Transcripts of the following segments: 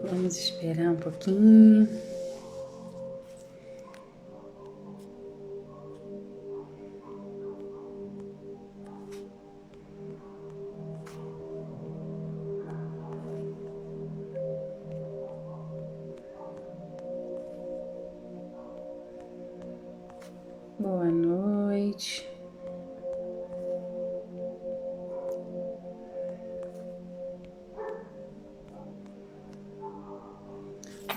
Vamos esperar um pouquinho. Boa noite.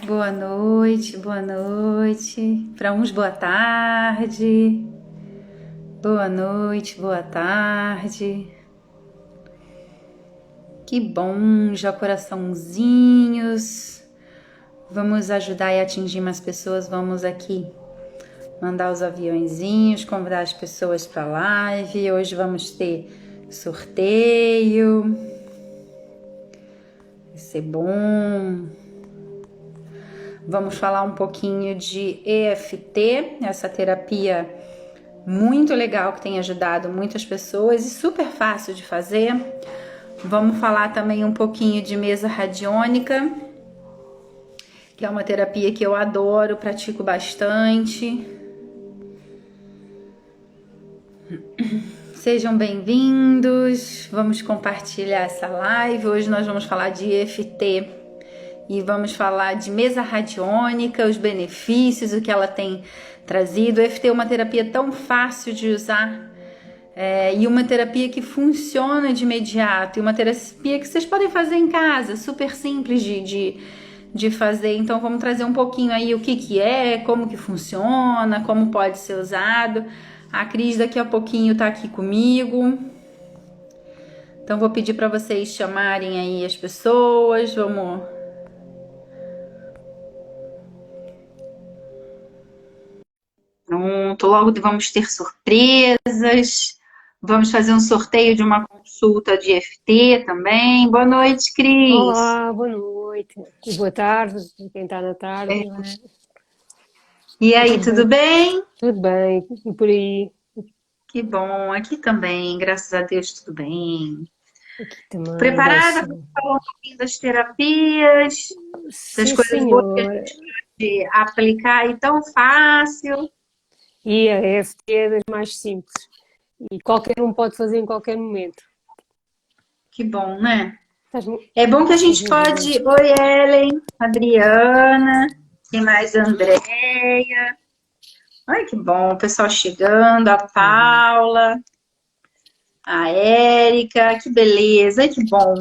Boa noite, boa noite. Para uns, boa tarde. Boa noite, boa tarde. Que bom, já coraçãozinhos. Vamos ajudar e atingir mais pessoas. Vamos aqui mandar os aviãozinhos, convidar as pessoas para a live. Hoje vamos ter sorteio. Vai ser bom. Vamos falar um pouquinho de EFT, essa terapia muito legal que tem ajudado muitas pessoas e super fácil de fazer. Vamos falar também um pouquinho de mesa radiônica, que é uma terapia que eu adoro, pratico bastante. Sejam bem-vindos, vamos compartilhar essa live. Hoje nós vamos falar de EFT e vamos falar de mesa radiônica, os benefícios, o que ela tem trazido. O EFT é uma terapia tão fácil de usar e uma terapia que funciona de imediato, e uma terapia que vocês podem fazer em casa, super simples de fazer. Então vamos trazer um pouquinho aí o que é, como que funciona, como pode ser usado. A Cris daqui a pouquinho tá aqui comigo. Então vou pedir para vocês chamarem aí as pessoas. Vamos. Pronto, logo vamos ter surpresas. Vamos fazer um sorteio de uma consulta de EFT também. Boa noite, Cris. Olá, boa noite e boa tarde, para quem está na tarde, não é? E aí, tudo bem? Tudo bem, e por aí? Que bom, aqui também, graças a Deus, tudo bem. Aqui também, Preparada graças a para Deus. falar um pouquinho das terapias, das Sim, coisas boas que a senhora. gente pode aplicar e tão fácil. E a EFT é das mais simples e qualquer um pode fazer em qualquer momento. Que bom, né? Estás-me É bom que a gente estás-me a ouvir? pode. Oi, Ellen, Adriana, tem mais Andréia. Ai, que bom, o pessoal chegando, a Paula, a Érica, que beleza, ai, que bom.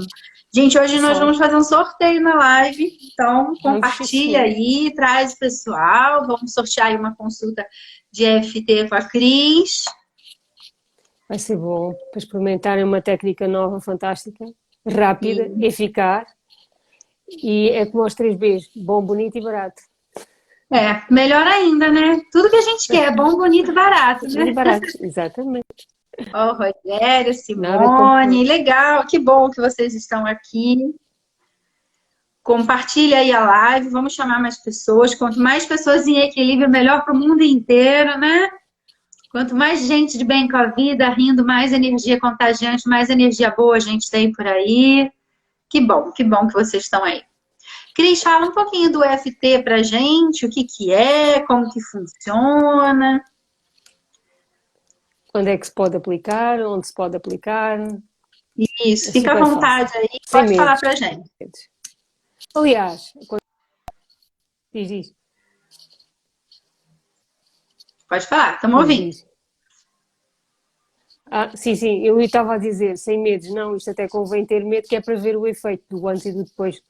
Gente, hoje nós Pessoal, vamos fazer um sorteio na live, então vamos sim, compartilha senhor. aí, traz o pessoal, vamos sortear aí uma consulta de EFT com a Cris. Vai ser bom para experimentarem uma técnica nova, fantástica, rápida, E, eficaz e é como aos 3Bs, bom, bonito e barato. melhor ainda, né? Tudo que a gente quer, bom, bonito e barato, E né? barato, exatamente. Ó, Rogério, Nada Simone, complicado. legal, que bom que vocês estão aqui. Compartilha aí a live, vamos chamar mais pessoas. Quanto mais pessoas em equilíbrio, melhor para o mundo inteiro, né? Quanto mais gente de bem com a vida, rindo, mais energia contagiante, mais energia boa a gente tem por aí. Que bom que vocês estão aí. Cris, fala um pouquinho do EFT pra gente, o que que é, como que funciona. Quando é que se pode aplicar, onde se pode aplicar, Isso, é fica à super fácil, vontade aí, sem pode falar medos. pra gente. Aliás, quando diz, Pode falar, estamos diz, ouvindo. diz. Sim, sim, eu estava a dizer, sem medos, não, isto até convém ter medo, que é para ver o efeito do antes e do depois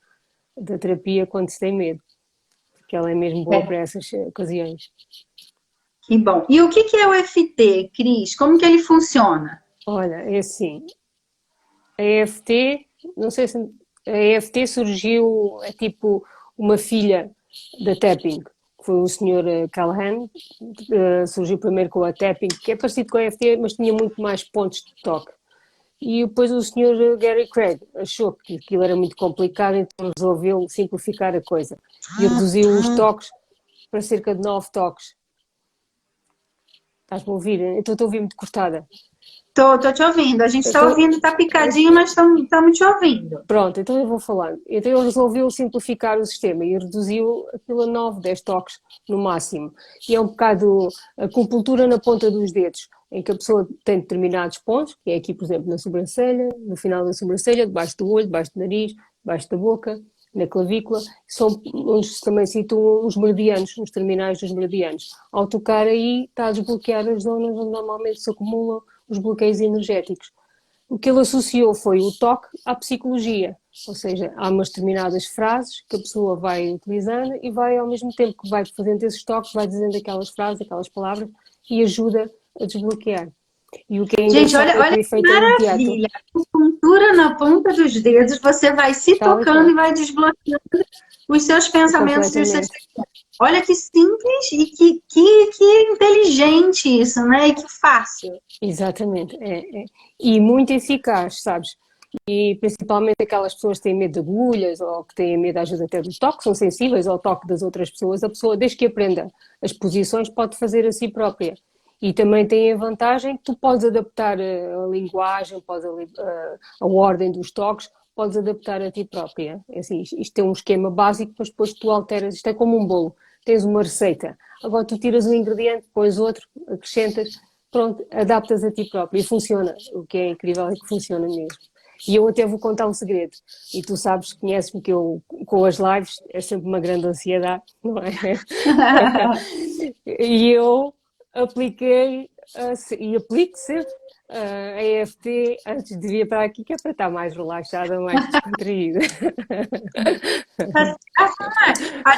da terapia quando se tem medo, porque ela é mesmo boa para É, essas ocasiões. que bom. E o que que é o EFT, Cris? Como que ele funciona? Olha, é assim, a EFT, não sei se a EFT surgiu, é tipo uma filha da tapping, que foi o Sr. Callahan, surgiu primeiro com a tapping, que é parecido com a EFT, mas tinha muito mais pontos de toque. E depois o Sr. Gary Craig achou que aquilo era muito complicado, então resolveu simplificar a coisa e reduziu os toques para cerca de 9 toques. Estás-me a ouvir? Então estou a ouvir muito cortada. Tô te ouvindo. A gente está Então, ouvindo, tá picadinho, mas estamos te ouvindo. pronto, então eu vou falando. Então ele resolveu simplificar o sistema e reduziu aquilo a 9, 10 toques no máximo. E é um bocado a acupuntura na ponta dos dedos, em que a pessoa tem determinados pontos, que é aqui, por exemplo, na sobrancelha, no final da sobrancelha, debaixo do olho, debaixo do nariz, debaixo da boca, na clavícula, são onde se também situam os meridianos, os terminais dos meridianos. Ao tocar aí, está a desbloquear as zonas onde normalmente se acumulam os bloqueios energéticos. O que ele associou foi o toque à psicologia, ou seja, há umas determinadas frases que a pessoa vai utilizando e vai, ao mesmo tempo que vai fazendo esses toques, vai dizendo aquelas frases, aquelas palavras e ajuda a desbloquear. E o que é Gente, engraçado é que olha o que efeito é imediato. maravilha. Acupuntura na ponta dos dedos, você vai se Tal e tocando qual. e vai desbloqueando os seus pensamentos e os seus. Completamente. Olha que simples e que inteligente isso, né? E que fácil. Exatamente. E muito eficaz, sabes? E principalmente aquelas pessoas que têm medo de agulhas ou que têm medo, às vezes, até do toque, são sensíveis ao toque das outras pessoas, a pessoa, desde que aprenda as posições, pode fazer a si própria. E também tem a vantagem que tu podes adaptar a linguagem, a ordem dos toques, podes adaptar a ti própria. É assim, isto tem um esquema básico, mas depois tu alteras, isto é como um bolo, tens uma receita, agora tu tiras um ingrediente, pões outro, acrescentas, pronto, adaptas a ti próprio e funciona. O que é incrível é que funciona mesmo. E eu até vou contar um segredo. E tu sabes, conheces-me que eu, com as lives, é sempre uma grande ansiedade, não é? E eu apliquei, e aplico sempre a EFT antes de vir para aqui, que é para estar mais relaxada, mais descontraída. A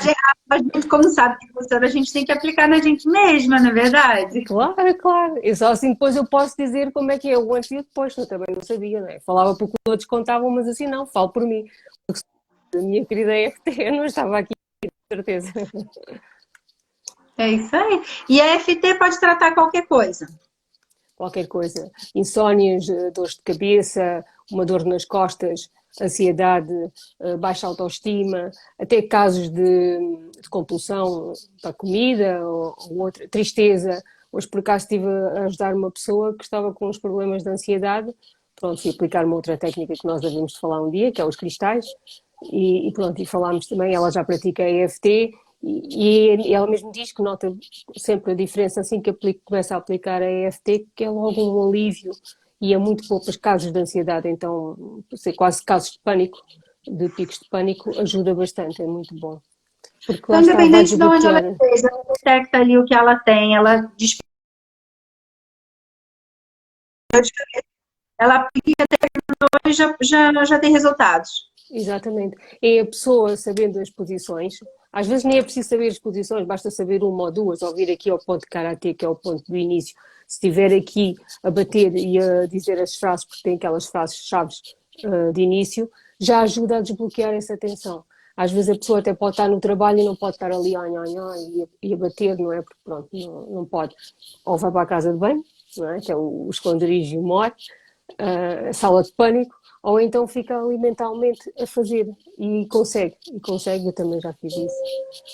gente, como sabe que funciona, a gente tem que aplicar na gente mesma, não é verdade? Claro, claro. E só assim depois eu posso dizer como é que é o antes e o depois, que eu também não sabia, né? Falava porque os outros contavam, mas assim não, falo por mim. Porque a minha querida EFT eu não estava aqui, com certeza. É isso aí. E a FT pode tratar qualquer coisa. Qualquer coisa. Insónias, dores de cabeça, uma dor nas costas, ansiedade, baixa autoestima, até casos de compulsão para a comida ou outra, tristeza. Hoje, por acaso, estive a ajudar uma pessoa que estava com uns problemas de ansiedade. Pronto, fui aplicar uma outra técnica que nós havíamos de falar um dia, que é os cristais. E pronto, e falámos também, ela já pratica a EFT e ela mesmo diz que nota sempre a diferença assim que começa a aplicar a EFT, que é logo um alívio e é muito bom para os casos de ansiedade, então, ser quase casos de pânico, de picos de pânico, ajuda bastante, é muito bom. Porque lá Então, está, vai independente de onde ela desbloquear. esteja, ela detecta ali o que ela tem, ela aplica e já tem resultados. Exatamente. É a pessoa sabendo as posições, às vezes nem é preciso saber as posições, basta saber uma ou duas, ou vir aqui ao ponto de karatê, que é o ponto do início. Se estiver aqui a bater e a dizer as frases, porque tem aquelas frases-chaves de início, já ajuda a desbloquear essa tensão. Às vezes a pessoa até pode estar no trabalho e não pode estar ali e a bater, não é? Porque pronto, não pode. Ou vai para a casa de banho, não é? Que é o esconderijo e o mor, a sala de pânico, ou então fica ali mentalmente a fazer e consegue, eu também já fiz isso.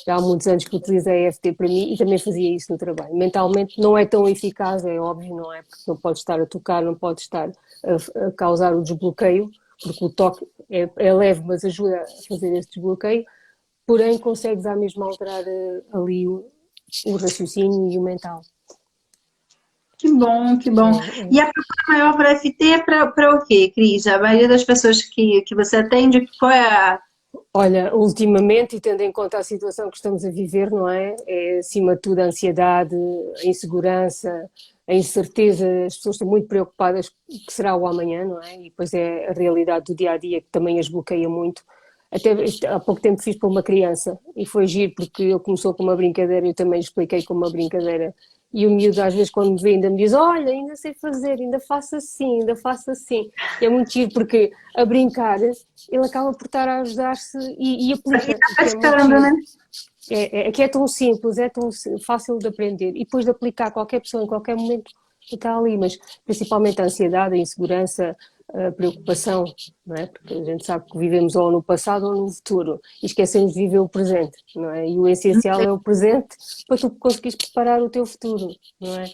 Já há muitos anos que utilizei a EFT para mim e também fazia isso no trabalho. Mentalmente não é tão eficaz, é óbvio, não é? Porque não pode estar a tocar, não pode estar a causar o desbloqueio, porque o toque é leve, mas ajuda a fazer esse desbloqueio, porém consegues à mesma alterar ali o raciocínio e o mental. Que bom, que bom. É. E a procura maior para FT é para o quê, Cris? A maioria das pessoas que você atende, qual é a. Olha, ultimamente, e tendo em conta a situação que estamos a viver, não é? É acima de tudo a ansiedade, a insegurança, a incerteza, as pessoas estão muito preocupadas com o que será o amanhã, não é? E depois é a realidade do dia a dia que também as bloqueia muito. Até há pouco tempo fiz para uma criança e foi giro porque ele começou com uma brincadeira e eu também expliquei com uma brincadeira. E o miúdo às vezes quando me vê ainda me diz, olha, ainda sei fazer, ainda faço assim, ainda faço assim. E é muito giro porque a brincar ele acaba por estar a ajudar-se e aplica, o que é muito Praticando, giro. né? Que é tão simples, é tão fácil de aprender e depois de aplicar qualquer pessoa em qualquer momento está ali, mas principalmente a ansiedade, a insegurança, a preocupação, não é? Porque a gente sabe que vivemos ou no passado ou no futuro e esquecemos de viver o presente, não é? E o essencial é o presente para tu conseguires preparar o teu futuro, não é?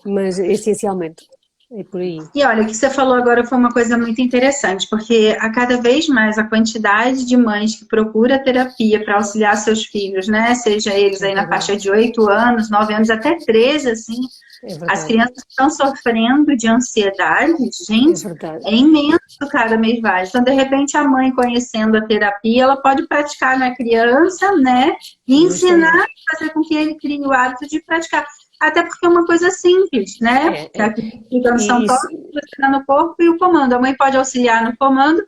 Mas essencialmente. É por aí. E olha, o que você falou agora foi uma coisa muito interessante, porque a cada vez mais a quantidade de mães que procura terapia para auxiliar seus filhos, né? Seja eles É aí na verdade. faixa de 8 anos, 9 anos, até 13, assim, É as verdade. crianças estão sofrendo de ansiedade, É gente, verdade. é imenso cada mês mais. Então, de repente, a mãe conhecendo a terapia, ela pode praticar na criança, né? E ensinar, Justamente. fazer com que ele crie o hábito de praticar. Até porque é uma coisa simples, né? É. Fica são E toques, isso, você está no corpo e o comando. A mãe pode auxiliar no comando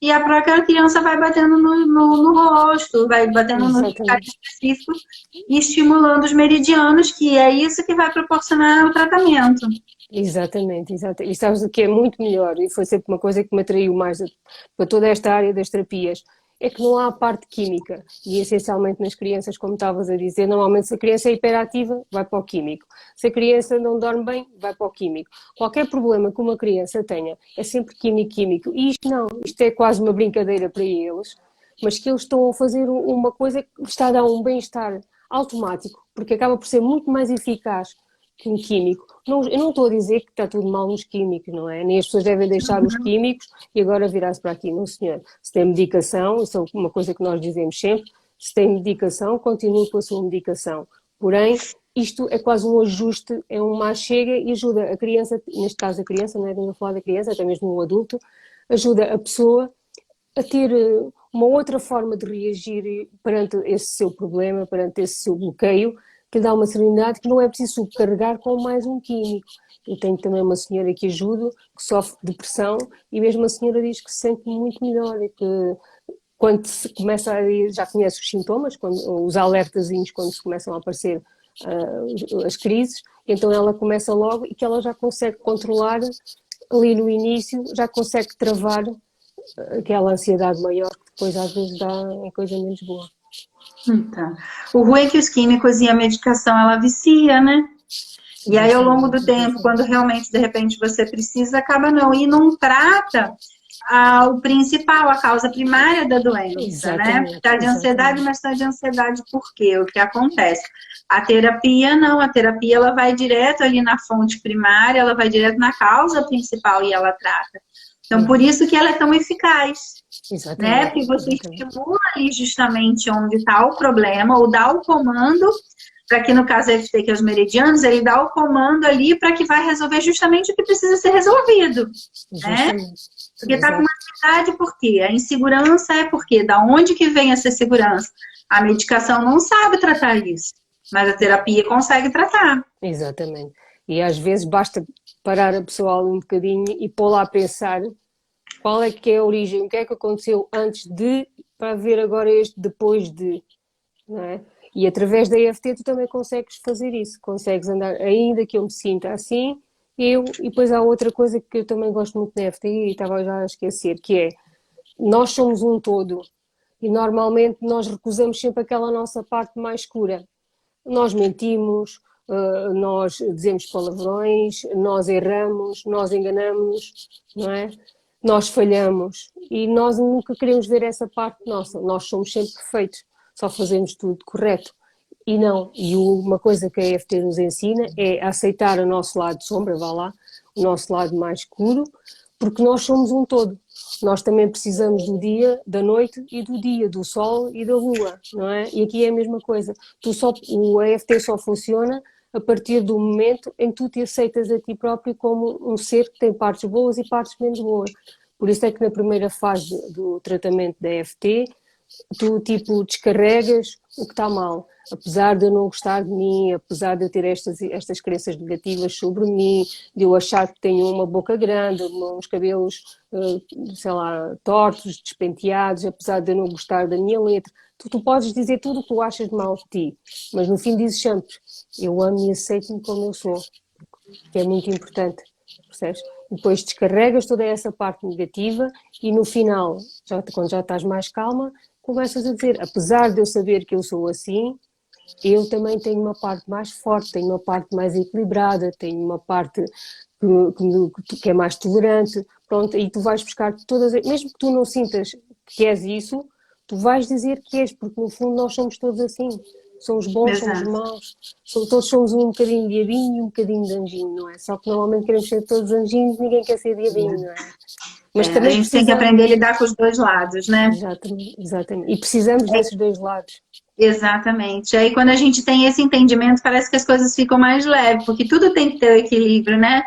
e a própria criança vai batendo no rosto, vai batendo nos locais exatamente. específicos e estimulando os meridianos, que é isso que vai proporcionar o tratamento. Exatamente, exatamente. E sabes o que é muito melhor, e foi sempre uma coisa que me atraiu mais para toda esta área das terapias, é que não há a parte química. E essencialmente nas crianças, como estavas a dizer, normalmente se a criança é hiperativa, vai para o químico. Se a criança não dorme bem, vai para o químico. Qualquer problema que uma criança tenha é sempre químico, químico. E isto não, isto é quase uma brincadeira para eles, mas que eles estão a fazer uma coisa que está a dar um bem-estar automático, porque acaba por ser muito mais eficaz que um químico. Não, eu não estou a dizer que está tudo mal nos químicos, não é? Nem as pessoas devem deixar os químicos e agora virar-se para aqui. Não, senhor. Se tem medicação, isso é uma coisa que nós dizemos sempre, se tem medicação, continue com a sua medicação. Porém, isto é quase um ajuste, é uma chega e ajuda a criança, neste caso a criança, não é? Estamos a falar da criança, até mesmo o adulto, ajuda a pessoa a ter uma outra forma de reagir perante esse seu problema, perante esse seu bloqueio, que lhe dá uma serenidade que não é preciso subcarregar com mais um químico. Eu tenho também uma senhora que ajudo, que sofre de depressão, e mesmo a senhora diz que se sente muito melhor e que quando se começa a já conhece os sintomas, os alertazinhos quando se começam a aparecer as crises, então ela começa logo e que ela já consegue controlar ali no início, já consegue travar aquela ansiedade maior que depois às vezes dá em coisa menos boa. Então, o ruim é que os químicos e a medicação, ela vicia, né? E aí, ao longo do Justamente, tempo, quando justamente. realmente, de repente, você precisa, acaba não. E não trata o principal, a causa primária da doença, né? Exatamente, Está de ansiedade, exatamente. mas está de ansiedade por quê? O que acontece? A terapia não, a terapia ela vai direto ali na fonte primária, ela vai direto na causa principal e ela trata. Então, por Uhum. isso que ela é tão eficaz, né? Exatamente, Porque você exatamente. estimula ali justamente onde está o problema, ou dá o comando, para que no caso ele tem que os meridianos, ele dá o comando ali para que vai resolver justamente o que precisa ser resolvido, né? Justamente. Porque está com Exato. uma ansiedade, por quê? A insegurança é por quê? Da onde que vem essa segurança? A medicação não sabe tratar isso, mas a terapia consegue tratar. Exatamente. E às vezes basta parar a pessoa ali um bocadinho e pô-la a pensar qual é que é a origem, o que é que aconteceu antes de, para ver agora este depois de, não é? E através da EFT tu também consegues fazer isso, consegues andar, ainda que eu me sinta assim, e depois há outra coisa que eu também gosto muito da EFT e estava já a esquecer, que é, nós somos um todo, e normalmente nós recusamos sempre aquela nossa parte mais escura. Nós mentimos, nós dizemos palavrões, nós erramos, nós enganamos, não é? Nós falhamos e nós nunca queremos ver essa parte nossa. Nós somos sempre perfeitos, só fazemos tudo correto. E não, e uma coisa que a EFT nos ensina é aceitar o nosso lado de sombra, vá lá, o nosso lado mais escuro, porque nós somos um todo. Nós também precisamos do dia, da noite e do dia, do sol e da lua, não é? E aqui é a mesma coisa. O EFT só funciona a partir do momento em que tu te aceitas a ti próprio como um ser que tem partes boas e partes menos boas. Por isso é que na primeira fase do tratamento da EFT tu tipo descarregas o que está mal. Apesar de eu não gostar de mim, apesar de eu ter estas crenças negativas sobre mim, de eu achar que tenho uma boca grande, uns cabelos, sei lá, tortos, despenteados, apesar de eu não gostar da minha letra, tu podes dizer tudo o que tu achas de mal de ti, mas no fim dizes sempre, eu amo e aceito-me como eu sou, que é muito importante, percebes? Depois descarregas toda essa parte negativa e no final, quando já estás mais calma, começas a dizer, apesar de eu saber que eu sou assim, eu também tenho uma parte mais forte, tenho uma parte mais equilibrada, tenho uma parte que é mais tolerante, pronto, e tu vais buscar todas, mesmo que tu não sintas que és isso, tu vais dizer que és, porque no fundo nós somos todos assim. São os bons, são os Exato. maus, todos somos um bocadinho diabinho e um bocadinho de anjinho, não é? Só que normalmente queremos ser todos anjinhos, ninguém quer ser diabinho, não é? Mas A também gente tem que precisamos, aprender a lidar com os dois lados, né? exatamente, exatamente, e precisamos desses dois lados. Exatamente. Aí quando a gente tem esse entendimento, parece que as coisas ficam mais leves, porque tudo tem que ter o equilíbrio, né?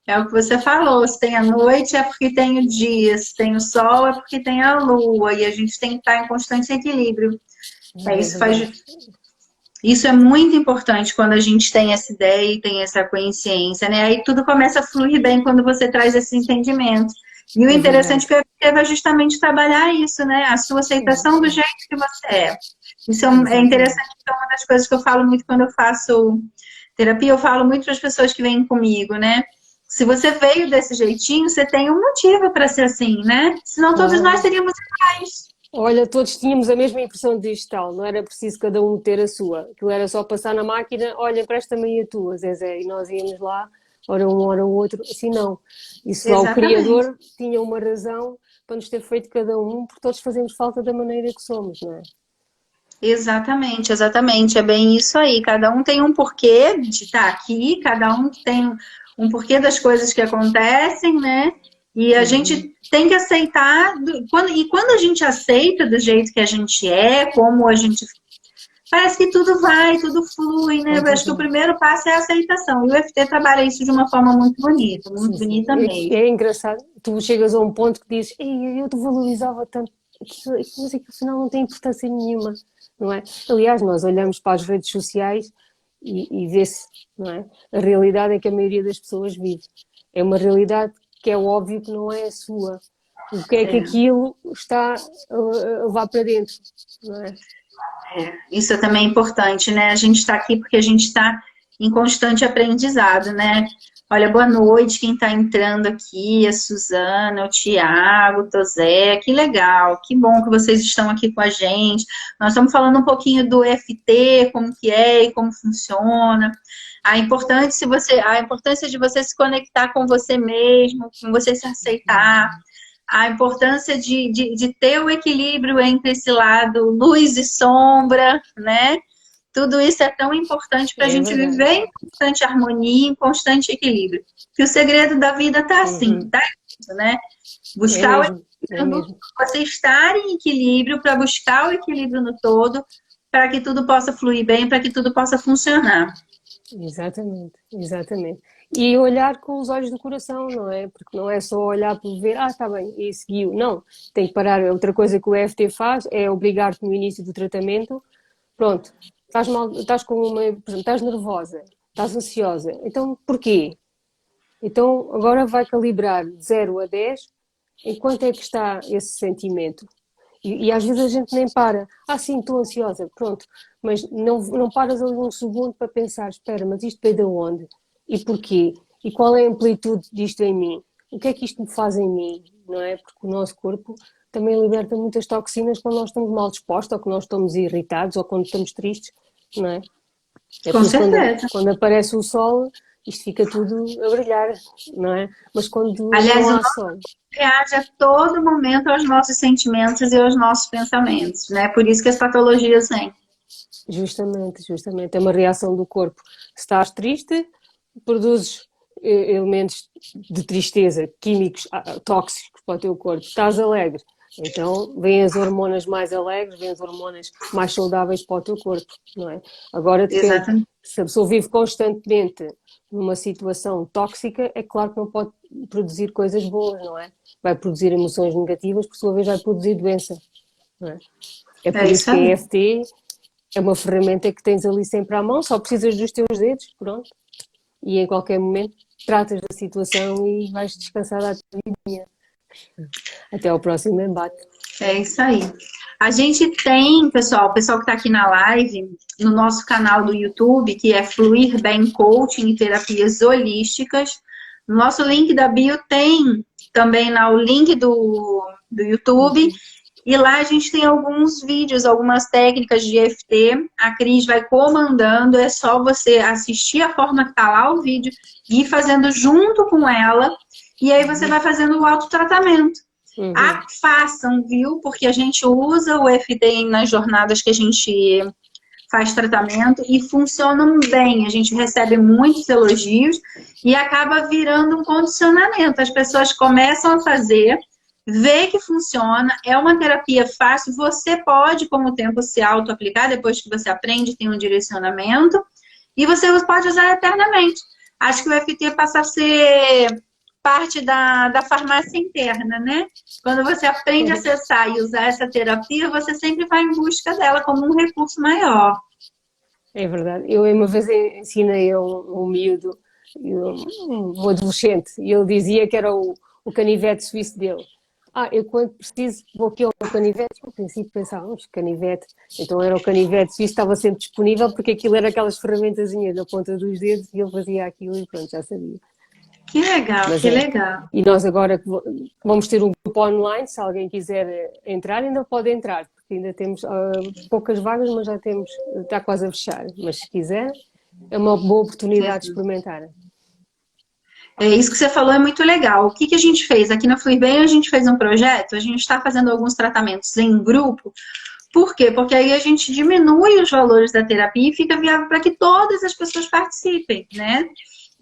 É o que você falou, se tem a noite é porque tem o dia, se tem o sol é porque tem a lua, e a gente tem que estar em constante equilíbrio. É Isso verdade. isso é muito importante quando a gente tem essa ideia e tem essa consciência, né? Aí tudo começa a fluir bem quando você traz esse entendimento. E o É interessante verdade. é que eu vai justamente trabalhar isso, né? A sua aceitação do É, jeito que você é. Isso é exatamente. interessante, é uma das coisas que eu falo muito quando eu faço terapia, eu falo muito para as pessoas que vêm comigo, né? Se você veio desse jeitinho, você tem um motivo para ser assim, né? Senão todos nós Claro. seríamos iguais. Olha, todos tínhamos a mesma impressão digital, não era preciso cada um ter a sua. Aquilo era só passar na máquina, olha, empresta-me aí a tua, Zezé, e nós íamos lá, ora um, ora o outro. Assim não. Isso lá, o Exatamente. Criador tinha uma razão para nos ter feito cada um, porque todos fazemos falta da maneira que somos, não é? Exatamente, exatamente. É bem isso aí. Cada um tem um porquê de estar aqui, cada um tem um porquê das coisas que acontecem, né? E a Uhum. gente tem que aceitar. E quando a gente aceita do jeito que a gente é, como a gente. Parece que tudo vai, tudo flui, né? Vai Eu acho que o tudo. primeiro passo é a aceitação. E o EFT trabalha isso de uma forma Sim, muito sim. bonita mesmo. É engraçado. Tu chegas a um ponto que dizes, ei, eu te valorizava tanto, mas é que afinal não tem importância nenhuma, não é? Aliás, nós olhamos para as redes sociais e vê-se, não é? A realidade é que a maioria das pessoas vive. É uma realidade que é óbvio que não é a sua. O que é que É. aquilo está a levar para dentro, não é? Isso também é importante, né? A gente está aqui porque a gente está em constante aprendizado, né? Olha, boa noite, quem está entrando aqui, a Suzana, o Tiago, o Tozé, que legal, que bom que vocês estão aqui com a gente. Nós estamos falando um pouquinho do EFT, como que é e como funciona. A importância de você se conectar com você mesmo, com você se aceitar, a importância de ter o equilíbrio entre esse lado luz e sombra, né? Tudo isso é tão importante para a É gente verdade. viver em constante harmonia, em constante equilíbrio. Que o segredo da vida está assim, Uhum. tá isso, né? É Buscar o mesmo, é equilíbrio, mesmo. você estar em equilíbrio para buscar o equilíbrio no todo, para que tudo possa fluir bem, para que tudo possa funcionar. Exatamente, exatamente. E olhar com os olhos do coração, não é? Porque não é só olhar para ver, está bem, e seguiu. Não, tem que parar. Outra coisa que o EFT faz é obrigar-te no início do tratamento, pronto, estás mal, estás com uma, por exemplo, estás nervosa, estás ansiosa. Então, porquê? Então, agora vai calibrar de 0 a 10 em quanto é que está esse sentimento. E às vezes a gente nem para. Sim, estou ansiosa, pronto. Mas não paras ali um segundo para pensar, espera, mas isto veio de onde? E porquê? E qual é a amplitude disto em mim? O que é que isto me faz em mim? Não é? Porque o nosso corpo também liberta muitas toxinas quando nós estamos mal dispostos, ou quando nós estamos irritados, ou quando estamos tristes, não é? É Com por isso que certeza. quando aparece o sol, isto fica tudo a brilhar, não é? Mas quando Aliás, não o há nosso sol, reage a todo momento aos nossos sentimentos e aos nossos pensamentos, né? Por isso que as patologias vêm. justamente, justamente, é uma reação do corpo. Se estás triste, produzes elementos de tristeza, químicos tóxicos para o teu corpo. Estás alegre, então vêm as hormonas mais alegres, vêm as hormonas mais saudáveis para o teu corpo, não é? Agora depende, Exatamente. se a pessoa vive constantemente numa situação tóxica, é claro que não pode produzir coisas boas, não é? Vai produzir emoções negativas, por sua vez vai produzir doença, não é? É É por isso isso que a aí. EFT é uma ferramenta que tens ali sempre à mão, só precisas dos teus dedos, pronto. E em qualquer momento tratas da situação e vais descansar da tua vida. Até ao próximo embate. É isso aí. A gente tem, pessoal, o pessoal que está aqui na live, no nosso canal do YouTube, que é Fluir Bem Coaching e Terapias Holísticas. No nosso link da bio tem também lá o link do YouTube. E lá a gente tem alguns vídeos, algumas técnicas de EFT. A Cris vai comandando, é só você assistir a forma que está lá o vídeo e ir fazendo junto com ela. E aí você vai fazendo o autotratamento. Uhum. Façam, viu? Porque a gente usa o EFT nas jornadas que a gente faz tratamento e funcionam bem. A gente recebe muitos elogios e acaba virando um condicionamento. As pessoas começam a fazer, vê que funciona, é uma terapia fácil, você pode, com o tempo, se auto-aplicar, depois que você aprende, tem um direcionamento, e você pode usar eternamente. Acho que o EFT passa a ser parte da farmácia interna, né? Quando você aprende a acessar e usar essa terapia, você sempre vai em busca dela como um recurso maior. É verdade. Eu uma vez ensinei a um miúdo, um adolescente, e ele dizia que era o canivete suíço dele. Eu quando preciso vou aqui ao canivete. No princípio pensávamos, canivete. Então era o canivete suíço, estava sempre disponível porque aquilo era aquelas ferramentazinhas na ponta dos dedos e ele fazia aquilo e pronto, já sabia. Que legal, Mas que legal. E nós agora vamos ter um grupo online, se alguém quiser entrar, ainda pode entrar, porque ainda temos poucas vagas, mas já temos, está quase a fechar. Mas se quiser, é uma boa oportunidade de experimentar. É, isso que você falou é muito legal. O que a gente fez? Aqui na Fluibem a gente fez um projeto, a gente está fazendo alguns tratamentos em grupo. Por quê? Porque aí a gente diminui os valores da terapia e fica viável para que todas as pessoas participem, né?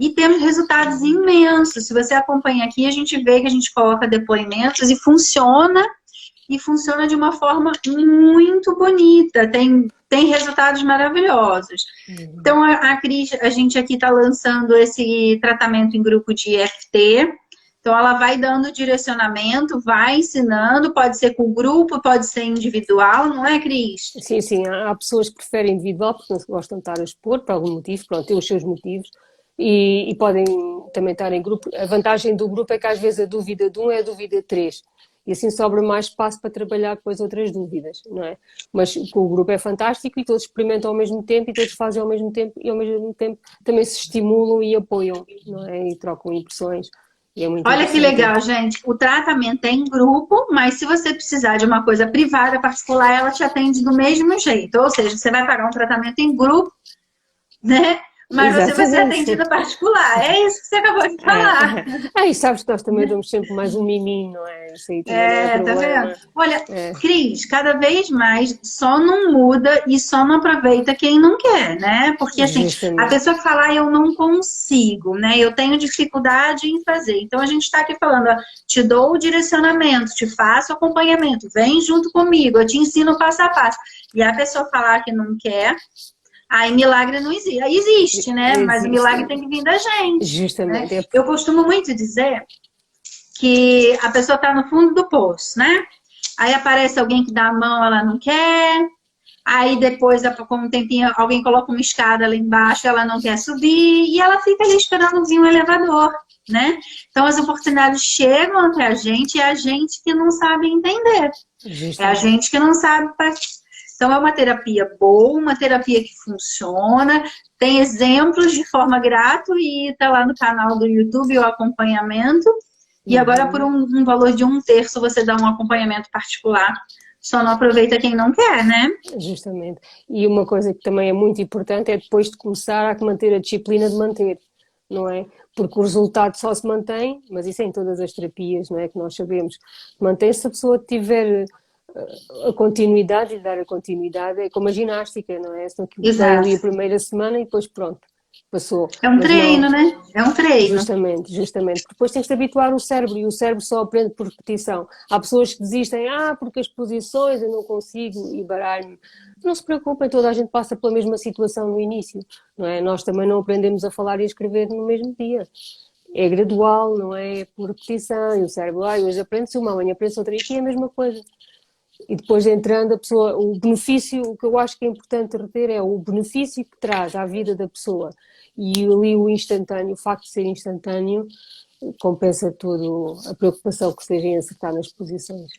E temos resultados imensos. Se você acompanha aqui, a gente vê que a gente coloca depoimentos e funciona de uma forma muito bonita. Tem resultados maravilhosos. Então, a Cris, a gente aqui está lançando esse tratamento em grupo de EFT. Então, ela vai dando direcionamento, vai ensinando, pode ser com grupo, pode ser individual, não é, Cris? Sim, sim. Há pessoas que preferem individual porque não gostam de estar a expor por algum motivo, pronto, tem os seus motivos. E podem também estar em grupo. A vantagem do grupo é que às vezes a dúvida de um é a dúvida de três. E assim sobra mais espaço para trabalhar com as outras dúvidas, não é? Mas o grupo é fantástico e todos experimentam ao mesmo tempo e todos fazem ao mesmo tempo e ao mesmo tempo também se estimulam e apoiam, não é? E trocam impressões. E é muito Olha que legal, gente. O tratamento é em grupo, mas se você precisar de uma coisa privada, particular, ela te atende do mesmo jeito. Ou seja, você vai pagar um tratamento em grupo, né? Mas Exatamente. você vai ser atendida particular. É isso que você acabou de falar. E sabes que nós também damos sempre mais um miminho, não é? Isso aí também não é Tá problema. vendo? Olha, Cris, cada vez mais só não muda e só não aproveita quem não quer, né? Porque assim, Justamente. a pessoa que fala, eu não consigo, né? Eu tenho dificuldade em fazer. Então a gente está aqui falando, ó, te dou o direcionamento, te faço acompanhamento, vem junto comigo, eu te ensino passo a passo. E a pessoa falar que não quer, aí milagre não existe. Existe, né? Mas o milagre tem que vir da gente. Justamente. Né? Eu costumo muito dizer que a pessoa está no fundo do poço, né? Aí aparece alguém que dá a mão, ela não quer. Aí depois, com um tempinho, alguém coloca uma escada lá embaixo, ela não quer subir. E ela fica ali esperando vir um elevador, né? Então as oportunidades chegam até a gente e é a gente que não sabe entender. Justamente. É a gente que não sabe participar. Então, é uma terapia boa, uma terapia que funciona, tem exemplos de forma gratuita lá no canal do YouTube, o acompanhamento. E agora, por um valor de 1/3, você dá um acompanhamento particular. Só não aproveita quem não quer, né? Justamente. E uma coisa que também é muito importante é depois de começar a manter a disciplina de manter, não é? Porque o resultado só se mantém, mas isso é em todas as terapias, não é? Que nós sabemos. Mantém-se se a pessoa tiver a continuidade e dar a continuidade, é como a ginástica, não é? Senão que vai ali a primeira semana e depois pronto, passou. É um treino, né? É um treino. Justamente. Depois tens de habituar o cérebro e o cérebro só aprende por repetição. Há pessoas que desistem, porque as posições eu não consigo e baralho-me. Não se preocupem, toda a gente passa pela mesma situação no início, não é? Nós também não aprendemos a falar e a escrever no mesmo dia. É gradual, não é? É por repetição. E o cérebro, hoje aprende-se uma, amanhã aprende-se outra. E aqui é a mesma coisa. E depois entrando a pessoa, o benefício, o que eu acho que é importante reter é o benefício que traz à vida da pessoa. E ali o instantâneo, o facto de ser instantâneo, compensa tudo a preocupação que seja em acertar nas posições.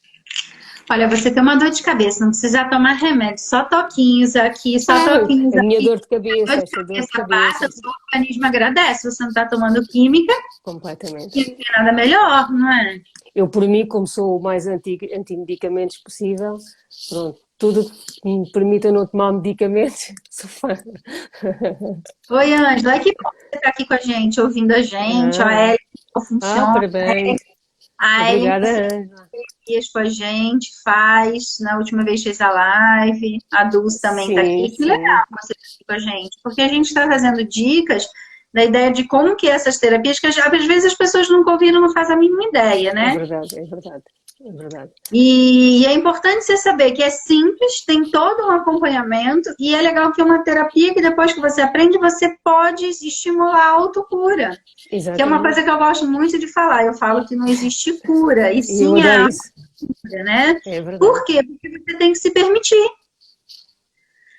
Olha, você tem uma dor de cabeça, não precisa tomar remédio, só toquinhos aqui, só toquinhos aqui. A minha dor de cabeça, esta dor de cabeça. O seu organismo agradece, você não está tomando química. Completamente. E não tem nada melhor, não é? Eu, por mim, como sou o mais anti-medicamentos possível, pronto, tudo que me permita não tomar medicamentos, sou fã. Oi, Ângela, que bom você estar aqui com a gente, ouvindo a gente, a Ellen, funciona. Parabéns. Aí Obrigada, você Ângela. dias com a gente, faz. Na última vez fez a live, a Dulce também está Sim, aqui. Que legal sim. você estar aqui com a gente, porque a gente está trazendo dicas da ideia de como que essas terapias, que às vezes as pessoas nunca ouviram, não fazem a mínima ideia, É né? verdade, é verdade. É verdade. E é importante você saber que é simples, tem todo um acompanhamento, e é legal que é uma terapia que depois que você aprende, você pode estimular a autocura. Que é uma coisa Exatamente. que eu gosto muito de falar. Eu falo que não existe cura, e E eu sim adoro a isso. autocura, né? É Por verdade. quê? Porque você tem que se permitir.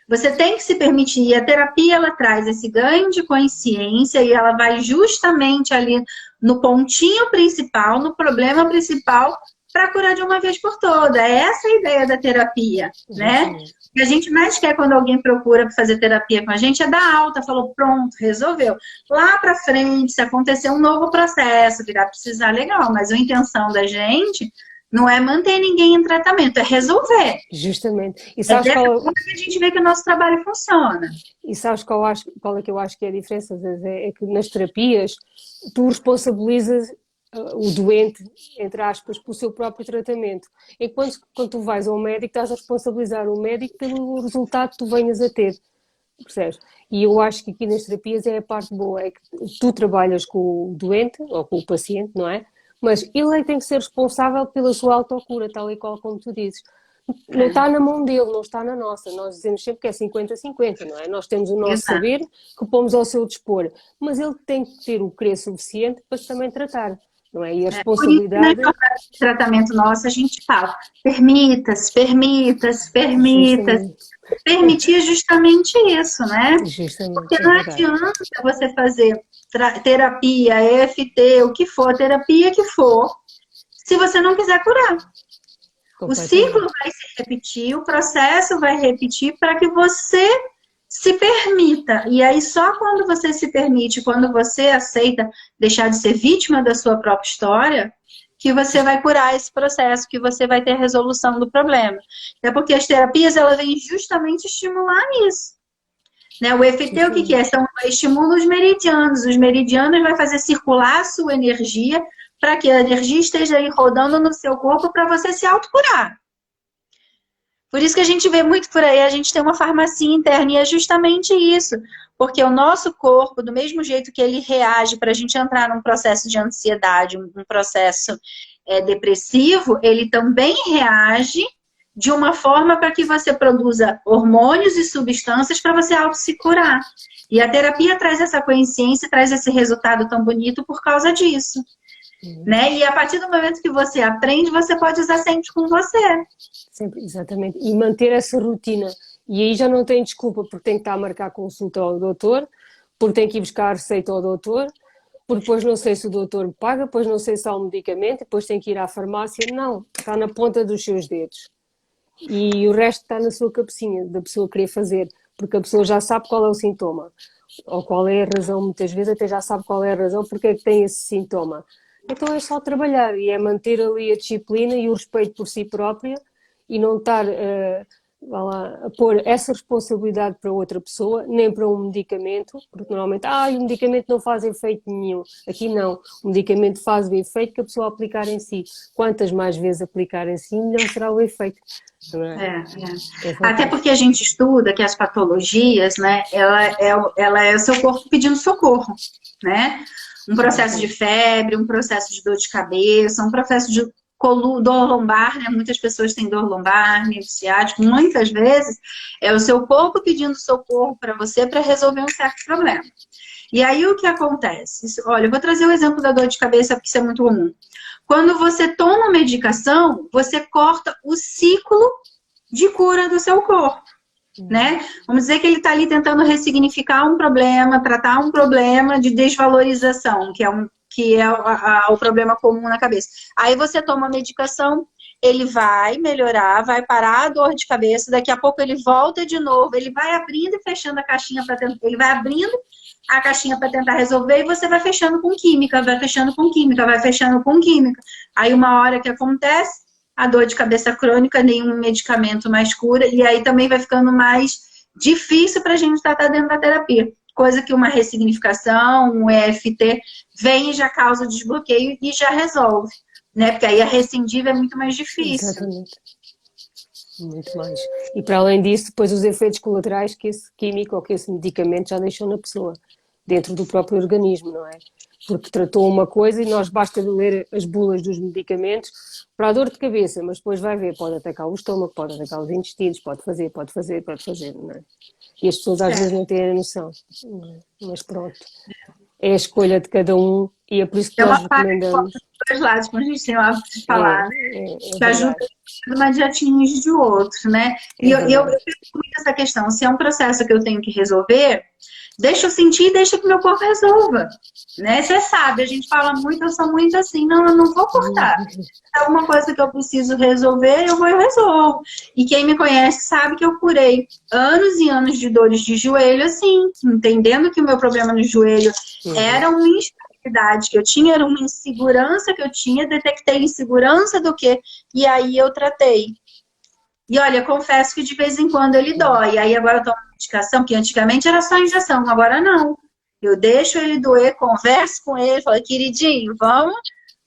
Você tem que se permitir. E a terapia, ela traz esse ganho de consciência e ela vai justamente ali no pontinho principal, no problema principal, para curar de uma vez por todas. É essa a ideia da terapia, né? Justamente. O que a gente mais quer quando alguém procura fazer terapia com a gente é dar alta, falou, pronto, resolveu. Lá para frente, se acontecer um novo processo, que vai precisar, legal, mas a intenção da gente não é manter ninguém em tratamento, é resolver. Justamente. É dessa forma que a gente vê que o nosso trabalho funciona. E sabes qual é que eu acho que é a diferença? É que nas terapias tu responsabilizas o doente, entre aspas, pelo seu próprio tratamento. Enquanto quando tu vais ao médico, estás a responsabilizar o médico pelo resultado que tu venhas a ter. Percebes? E eu acho que aqui nas terapias é a parte boa, é que tu trabalhas com o doente ou com o paciente, não é? Mas ele é que tem que ser responsável pela sua autocura, tal e qual como tu dizes. Não É, está na mão dele, não está na nossa. Nós dizemos sempre que é 50-50, não é? Nós temos o nosso exato. saber que pomos ao seu dispor, mas ele tem que ter o querer suficiente para se também tratar, não é? E a Por isso que na responsabilidade, jornada de tratamento nosso a gente fala, permita-se, permita-se, permita-se. justamente, Permitir é justamente isso, né? Porque justamente, é não verdade. adianta você fazer terapia, EFT, o que for, terapia que for, se você não quiser curar. O ciclo Completamente. vai se repetir, o processo vai repetir para que você se permita. E aí, só quando você se permite, quando você aceita deixar de ser vítima da sua própria história, que você vai curar esse processo, que você vai ter resolução do problema. É porque as terapias, elas vêm justamente estimular isso. Né? O EFT, o que que é? Justamente. São estímulos meridianos. Os meridianos vai fazer circular a sua energia para que a energia esteja aí rodando no seu corpo para você se autocurar. Por isso que a gente vê muito por aí, a gente tem uma farmacia interna, e é justamente isso. Porque o nosso corpo, do mesmo jeito que ele reage para a gente entrar num processo de ansiedade, um processo depressivo, ele também reage de uma forma para que você produza hormônios e substâncias para você auto se curar. E a terapia traz essa consciência, traz esse resultado tão bonito por causa disso. Né? E a partir do momento que você aprende, você pode usar sempre com você. Sempre, exatamente. E manter essa rotina. E aí já não tem desculpa, porque tem que estar a marcar consulta ao doutor, porque tem que ir buscar a receita ao doutor, porque depois não sei se o doutor paga, depois não sei se há um medicamento, depois tem que ir à farmácia. Não, está na ponta dos seus dedos. E o resto está na sua cabecinha, da pessoa querer fazer, porque a pessoa já sabe qual é o sintoma, ou qual é a razão, muitas vezes até já sabe qual é a razão porque é que tem esse sintoma. Então é só trabalhar e é manter ali a disciplina e o respeito por si própria e não estar a pôr essa responsabilidade para outra pessoa, nem para um medicamento, porque normalmente, o medicamento não faz efeito nenhum. Aqui não, o medicamento faz o efeito que a pessoa aplicar em si. Quantas mais vezes aplicar em si, melhor será o efeito. Não é? É, é. É Até fantástico. porque a gente estuda que as patologias, né, ela é o seu corpo pedindo socorro, né? Um processo de Exatamente. febre, um processo de dor de cabeça, um processo de dor lombar, né? Muitas pessoas têm dor lombar, nervo ciático, muitas vezes é o seu corpo pedindo socorro para você para resolver um certo problema. E aí o que acontece? Olha, eu vou trazer o exemplo da dor de cabeça, porque isso é muito comum. Quando você toma medicação, você corta o ciclo de cura do seu corpo, né? Vamos dizer que ele está ali tentando ressignificar um problema, tratar um problema de desvalorização, que é o problema comum na cabeça. Aí você toma a medicação, ele vai melhorar, vai parar a dor de cabeça, daqui a pouco ele volta de novo, ele vai abrindo e fechando a caixinha para tentar, ele vai abrindo a caixinha para tentar resolver e você vai fechando com química, vai fechando com química, vai fechando com química. Aí uma hora que acontece, a dor de cabeça crônica, nenhum medicamento mais cura, e aí também vai ficando mais difícil para a gente tratar dentro da terapia. Coisa que uma ressignificação, um EFT, vem e já causa desbloqueio e já resolve. né? Porque aí a recidiva é muito mais difícil. Exatamente. Muito mais. E para além disso, depois os efeitos colaterais que esse químico ou que esse medicamento já deixou na pessoa, dentro do próprio organismo, não é? Porque tratou uma coisa e nós basta ler as bulas dos medicamentos para a dor de cabeça, mas depois vai ver, pode atacar o estômago, pode atacar os intestinos, pode fazer, não é? E as pessoas às vezes não têm a noção. Mas pronto, é a escolha de cada um e é por isso que É nós uma parte dos recomendamos. dois lados, como a gente tem o hábito de É, falar, né? é Que ajuda verdade, mas já atinge de outro, né? E é eu verdade. penso muito essa questão, se é um processo que eu tenho que resolver, deixa eu sentir e deixa que meu corpo resolva, né? Você sabe, a gente fala muito, eu sou muito assim, não, eu não vou cortar. Se é alguma coisa que eu preciso resolver, eu vou e resolvo. E quem me conhece sabe que eu curei anos e anos de dores de joelho, assim, entendendo que o meu problema no joelho Uhum. era uma instabilidade que eu tinha, era uma insegurança que eu tinha, detectei insegurança do quê? E aí eu tratei. E olha, confesso que de vez em quando ele dói. Aí agora eu tomo medicação, que antigamente era só injeção, agora não. Eu deixo ele doer, converso com ele, falo, queridinho, vamos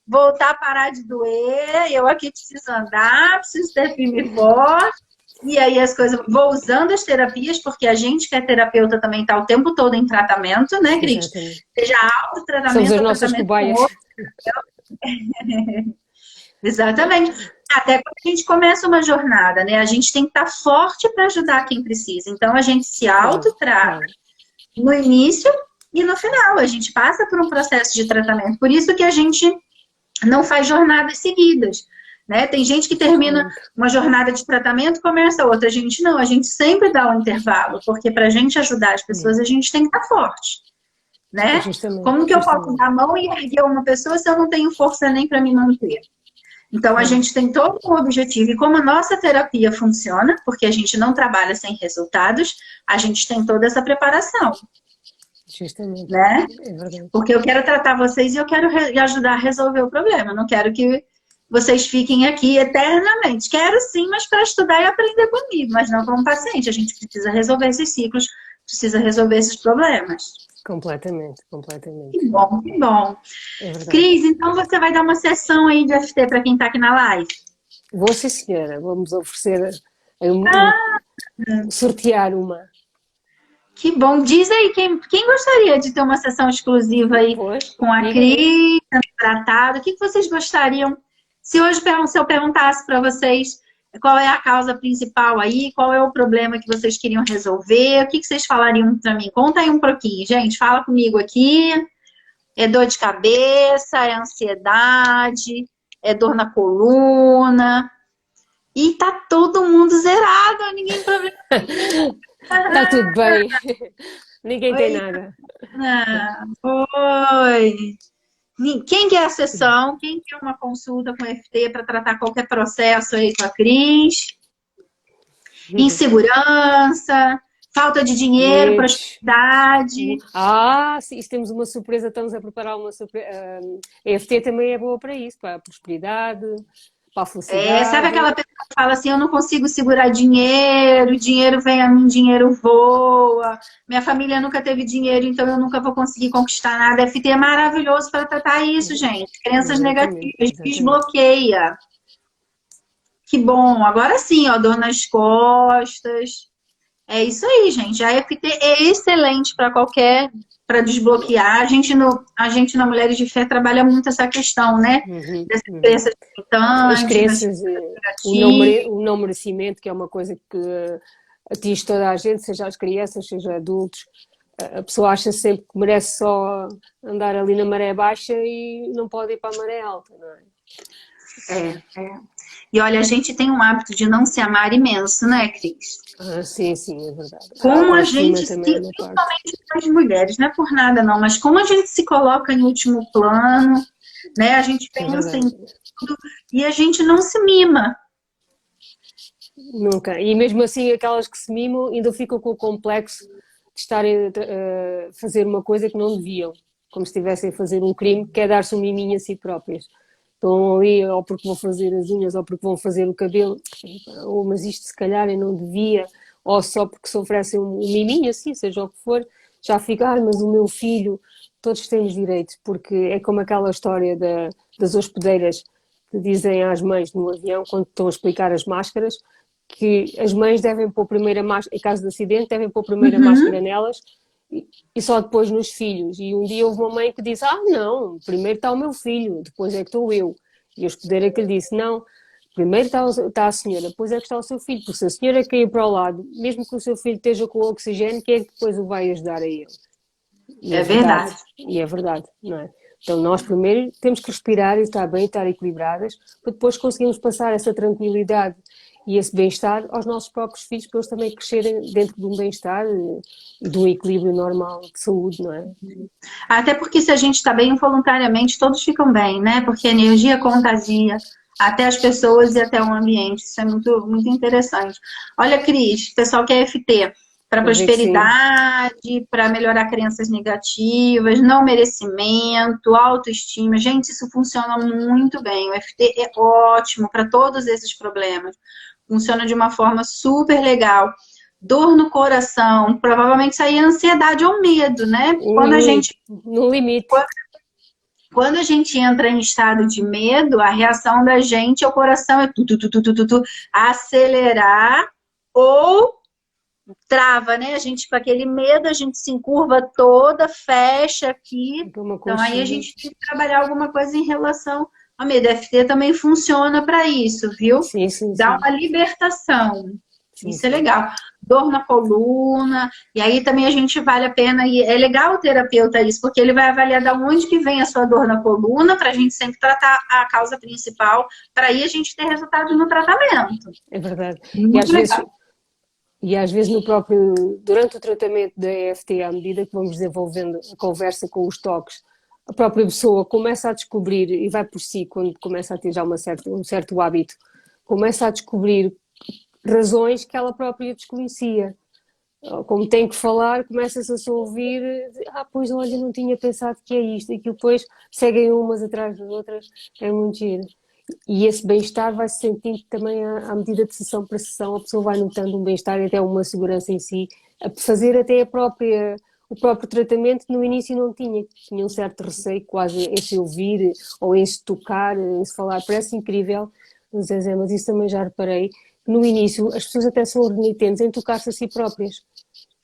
voltar a parar de doer, eu aqui preciso andar, preciso ter firme e forte. E aí as coisas, vou usando as terapias, porque a gente que é terapeuta também está o tempo todo em tratamento, né, Cris? Exatamente. Seja Somos autotratamento as ou nossas tratamento com cobaias. outro. Exatamente. Até quando a gente começa uma jornada, né? A gente tem que estar forte para ajudar quem precisa. Então a gente se Claro, autotrata claro. no início e no final. A gente passa por um processo de tratamento. Por isso que a gente não faz jornadas seguidas. Né? Tem gente que termina Justamente. uma jornada de tratamento e começa outra. A gente não, a gente sempre dá um intervalo, porque para a gente ajudar as pessoas, a gente tem que estar forte. Né? Justamente, Como que eu posso justamente. dar a mão e erguer uma pessoa se eu não tenho força nem para me manter? Então, a Claro, gente tem todo um objetivo. E como a nossa terapia funciona, porque a gente não trabalha sem resultados, a gente tem toda essa preparação, justamente. né? É verdade. Porque eu quero tratar vocês e eu quero ajudar a resolver o problema. Eu não quero que vocês fiquem aqui eternamente. Quero sim, mas para estudar e aprender comigo, mas não como paciente. A gente precisa resolver esses ciclos, precisa resolver esses problemas. Completamente, completamente. Que bom, que bom. É verdade. Cris, então você vai dar uma sessão aí de FT para quem está aqui na live? Vou sim, senhora. Vamos oferecer, sortear uma. Que bom. Diz aí, quem gostaria de ter uma sessão exclusiva aí Pois, com a diga mesmo. Cris, tratado? O que vocês gostariam? Se hoje se eu perguntasse para vocês qual é a causa principal aí, qual é o problema que vocês queriam resolver, o que vocês falariam para mim? Conta aí um pouquinho, gente. Fala comigo aqui. É dor de cabeça, é ansiedade, é dor na coluna. E tá todo mundo zerado, ninguém problema. Está tudo bem. Ninguém tem Oi, nada. Ana. Oi. Quem quer a sessão? Quem quer uma consulta com FT para tratar qualquer processo aí com a Cris? Insegurança, falta de dinheiro, Medos. prosperidade. Sim, temos uma surpresa, estamos a preparar uma surpresa. A EFT também é boa para isso, para a prosperidade, para a Sabe felicidade. aquela pessoa que fala assim, eu não consigo segurar dinheiro, dinheiro vem a mim, dinheiro voa, minha família nunca teve dinheiro, então eu nunca vou conseguir conquistar nada. FT é maravilhoso para tratar isso, gente. Crenças Exatamente, negativas, exatamente. desbloqueia. Que bom, agora sim, ó, dor nas costas. É isso aí, gente. A EFT é excelente para para desbloquear. A gente na Mulheres de Fé trabalha muito essa questão, né? Uhum, Dessas uhum. crenças As limitantes, das crenças, crenças o negativas. não merecimento, que é uma coisa que atinge toda a gente, seja as crianças, seja adultos. A pessoa acha sempre que merece só andar ali na maré baixa e não pode ir para a maré alta, não é? É. E olha, a gente tem um hábito de não se amar imenso, né, Cris? Sim, sim, é verdade. A Como a autoestima gente também é uma parte. principalmente as mulheres, não é por nada não, mas como a gente se coloca em último plano, né? A gente É pensa verdade. em tudo e a gente não se mima. Nunca. E mesmo assim, aquelas que se mimam ainda ficam com o complexo de estarem a fazer uma coisa que não deviam, como se estivessem a fazer um crime, que é dar-se um miminho a si próprias. Estão ali, ou porque vão fazer as unhas, ou porque vão fazer o cabelo, ou mas isto se calhar eu não devia, ou só porque se oferecem um miminho assim, seja o que for, já fica, mas o meu filho, todos temos direitos, porque é como aquela história das hospedeiras que dizem às mães no avião, quando estão a explicar as máscaras, que as mães devem pôr primeiro a máscara, em caso de acidente, devem pôr primeiro a máscara nelas e só depois nos filhos. E um dia houve uma mãe que disse, não, primeiro está o meu filho, depois é que estou eu. E a hospedeira que lhe disse, não, primeiro está a senhora, depois é que está o seu filho, porque se a senhora cair para o lado, mesmo que o seu filho esteja com o oxigênio, quem é que depois o vai ajudar a ele? E É verdade. E é verdade, não é? Então nós primeiro temos que respirar e estar bem, estar equilibradas, para depois conseguirmos passar essa tranquilidade e esse bem-estar aos nossos próprios filhos, para eles também crescerem dentro de um bem-estar e de um equilíbrio normal de saúde, não é? Até porque se a gente está bem involuntariamente, todos ficam bem, né? Porque a energia contagia até as pessoas e até o ambiente. Isso é muito, muito interessante. Olha, Cris, o pessoal quer EFT para prosperidade, para melhorar crenças negativas, não merecimento, autoestima. Gente, isso funciona muito bem. O EFT é ótimo para todos esses problemas. Funciona de uma forma super legal. Dor no coração, provavelmente isso aí é ansiedade ou medo, né? No limite. Quando a gente entra em estado de medo, a reação da gente, o coração é acelerar ou trava, né? A gente, com aquele medo, a gente se encurva toda, fecha aqui. Então aí a gente tem que trabalhar alguma coisa em relação ao medo. EFT também funciona para isso, viu? Sim. Dá uma libertação. Isso é legal. Dor na coluna, e aí também a gente vale a pena, e é legal o terapeuta isso, porque ele vai avaliar de onde que vem a sua dor na coluna, para a gente sempre tratar a causa principal, para aí a gente ter resultado no tratamento. É verdade. Muito legal. E às vezes durante o tratamento da EFT, à medida que vamos desenvolvendo a conversa com os toques, a própria pessoa começa a descobrir, e vai por si, quando começa a ter já um certo hábito, começa a descobrir razões que ela própria desconhecia. Como tem que falar, começa-se a ouvir, pois olha, não tinha pensado que é isto, e que depois seguem umas atrás das outras, é muito giro. E esse bem-estar vai-se sentindo também à medida de sessão para sessão, a pessoa vai notando um bem-estar e até uma segurança em si, a fazer até o próprio tratamento que no início não tinha um certo receio, quase em se ouvir, ou em se tocar, em se falar, parece incrível, mas isso também já reparei, no início as pessoas até são renitentes em tocar-se a si próprias.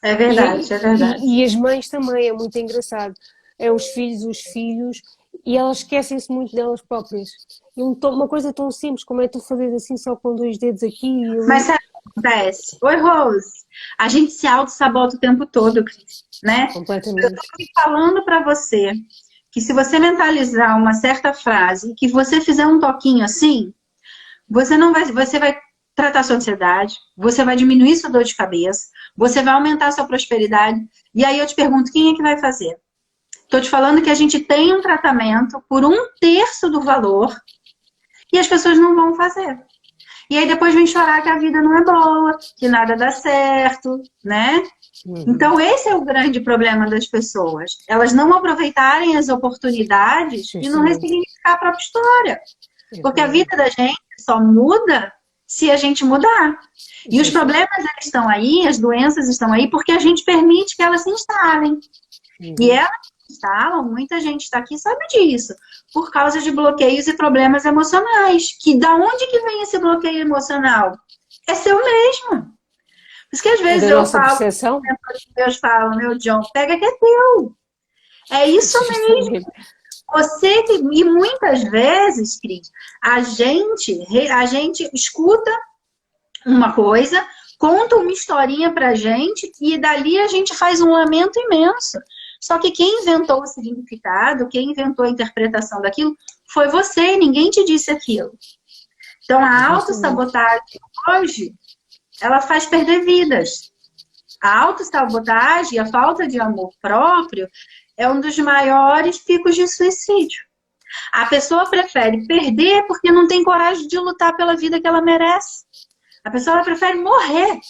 É verdade, é verdade. E as mães também, é muito engraçado. É os filhos, e elas esquecem-se muito delas próprias. E uma coisa tão simples, como é tu fazer assim só com 2 dedos aqui. Mas sabe o que acontece? Oi, Rose. A gente se auto-sabota o tempo todo, Cris, né? Completamente. Eu estou falando para você que se você mentalizar uma certa frase, que você fizer um toquinho assim, você vai tratar sua ansiedade, você vai diminuir sua dor de cabeça, você vai aumentar sua prosperidade. E aí eu te pergunto, quem é que vai fazer? Estou te falando que a gente tem um tratamento por 1/3 do valor e as pessoas não vão fazer. E aí depois vem chorar que a vida não é boa, que nada dá certo, né? Então esse é o grande problema das pessoas. Elas não aproveitarem as oportunidades e não ressignificar a própria história. Porque a vida da gente só muda se a gente mudar. E os problemas eles estão aí, as doenças estão aí, porque a gente permite que elas se instalem. E elas se instalam, muita gente está aqui sabe disso, por causa de bloqueios e problemas emocionais. Que da onde que vem esse bloqueio emocional? É seu mesmo. Por isso que às vezes eu falo, Deus fala, meu John, pega que é teu. É isso mesmo. E muitas vezes, Cris, a gente escuta uma coisa, conta uma historinha pra gente e dali a gente faz um lamento imenso. Só que quem inventou o significado, quem inventou a interpretação daquilo, foi você, ninguém te disse aquilo. Então a autossabotagem hoje, ela faz perder vidas. A autossabotagem, a falta de amor próprio, é um dos maiores picos de suicídio. A pessoa prefere perder porque não tem coragem de lutar pela vida que ela merece. A pessoa ela prefere morrer.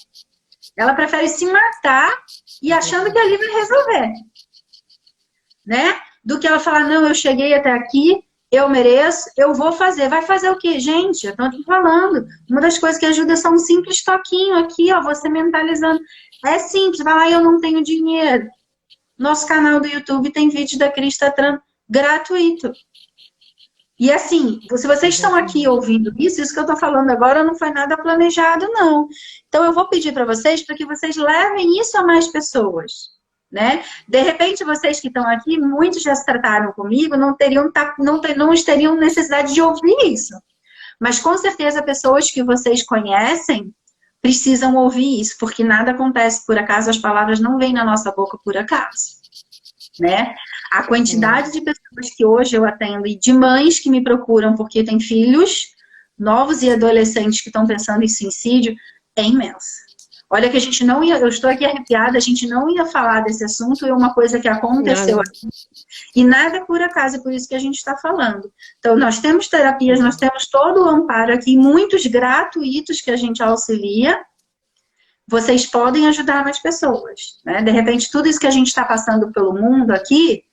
Ela prefere se matar e achando que ali vai resolver. Né? Do que ela falar, não, eu cheguei até aqui, eu mereço, eu vou fazer. Vai fazer o quê? Gente, eu tô falando. Uma das coisas que ajuda é só um simples toquinho aqui, ó, você mentalizando. É simples, vai lá, eu não tenho dinheiro. Nosso canal do YouTube tem vídeo da Cris Tatran gratuito. E assim, se vocês estão aqui ouvindo isso que eu estou falando agora não foi nada planejado, não. Então eu vou pedir para que vocês levem isso a mais pessoas, né? De repente, vocês que estão aqui, muitos já se trataram comigo, não teriam necessidade de ouvir isso. Mas com certeza pessoas que vocês conhecem precisam ouvir isso, porque nada acontece por acaso, as palavras não vêm na nossa boca por acaso. Né? A quantidade de pessoas que hoje eu atendo e de mães que me procuram porque têm filhos novos e adolescentes que estão pensando em suicídio é imensa. Olha que a gente não ia, eu estou aqui arrepiada, a gente não ia falar desse assunto, é uma coisa que aconteceu aqui. E nada é por acaso, é por isso que a gente está falando. Então, nós temos terapias, nós temos todo o amparo aqui, muitos gratuitos que a gente auxilia. Vocês podem ajudar mais pessoas, né? De repente, tudo isso que a gente está passando pelo mundo aqui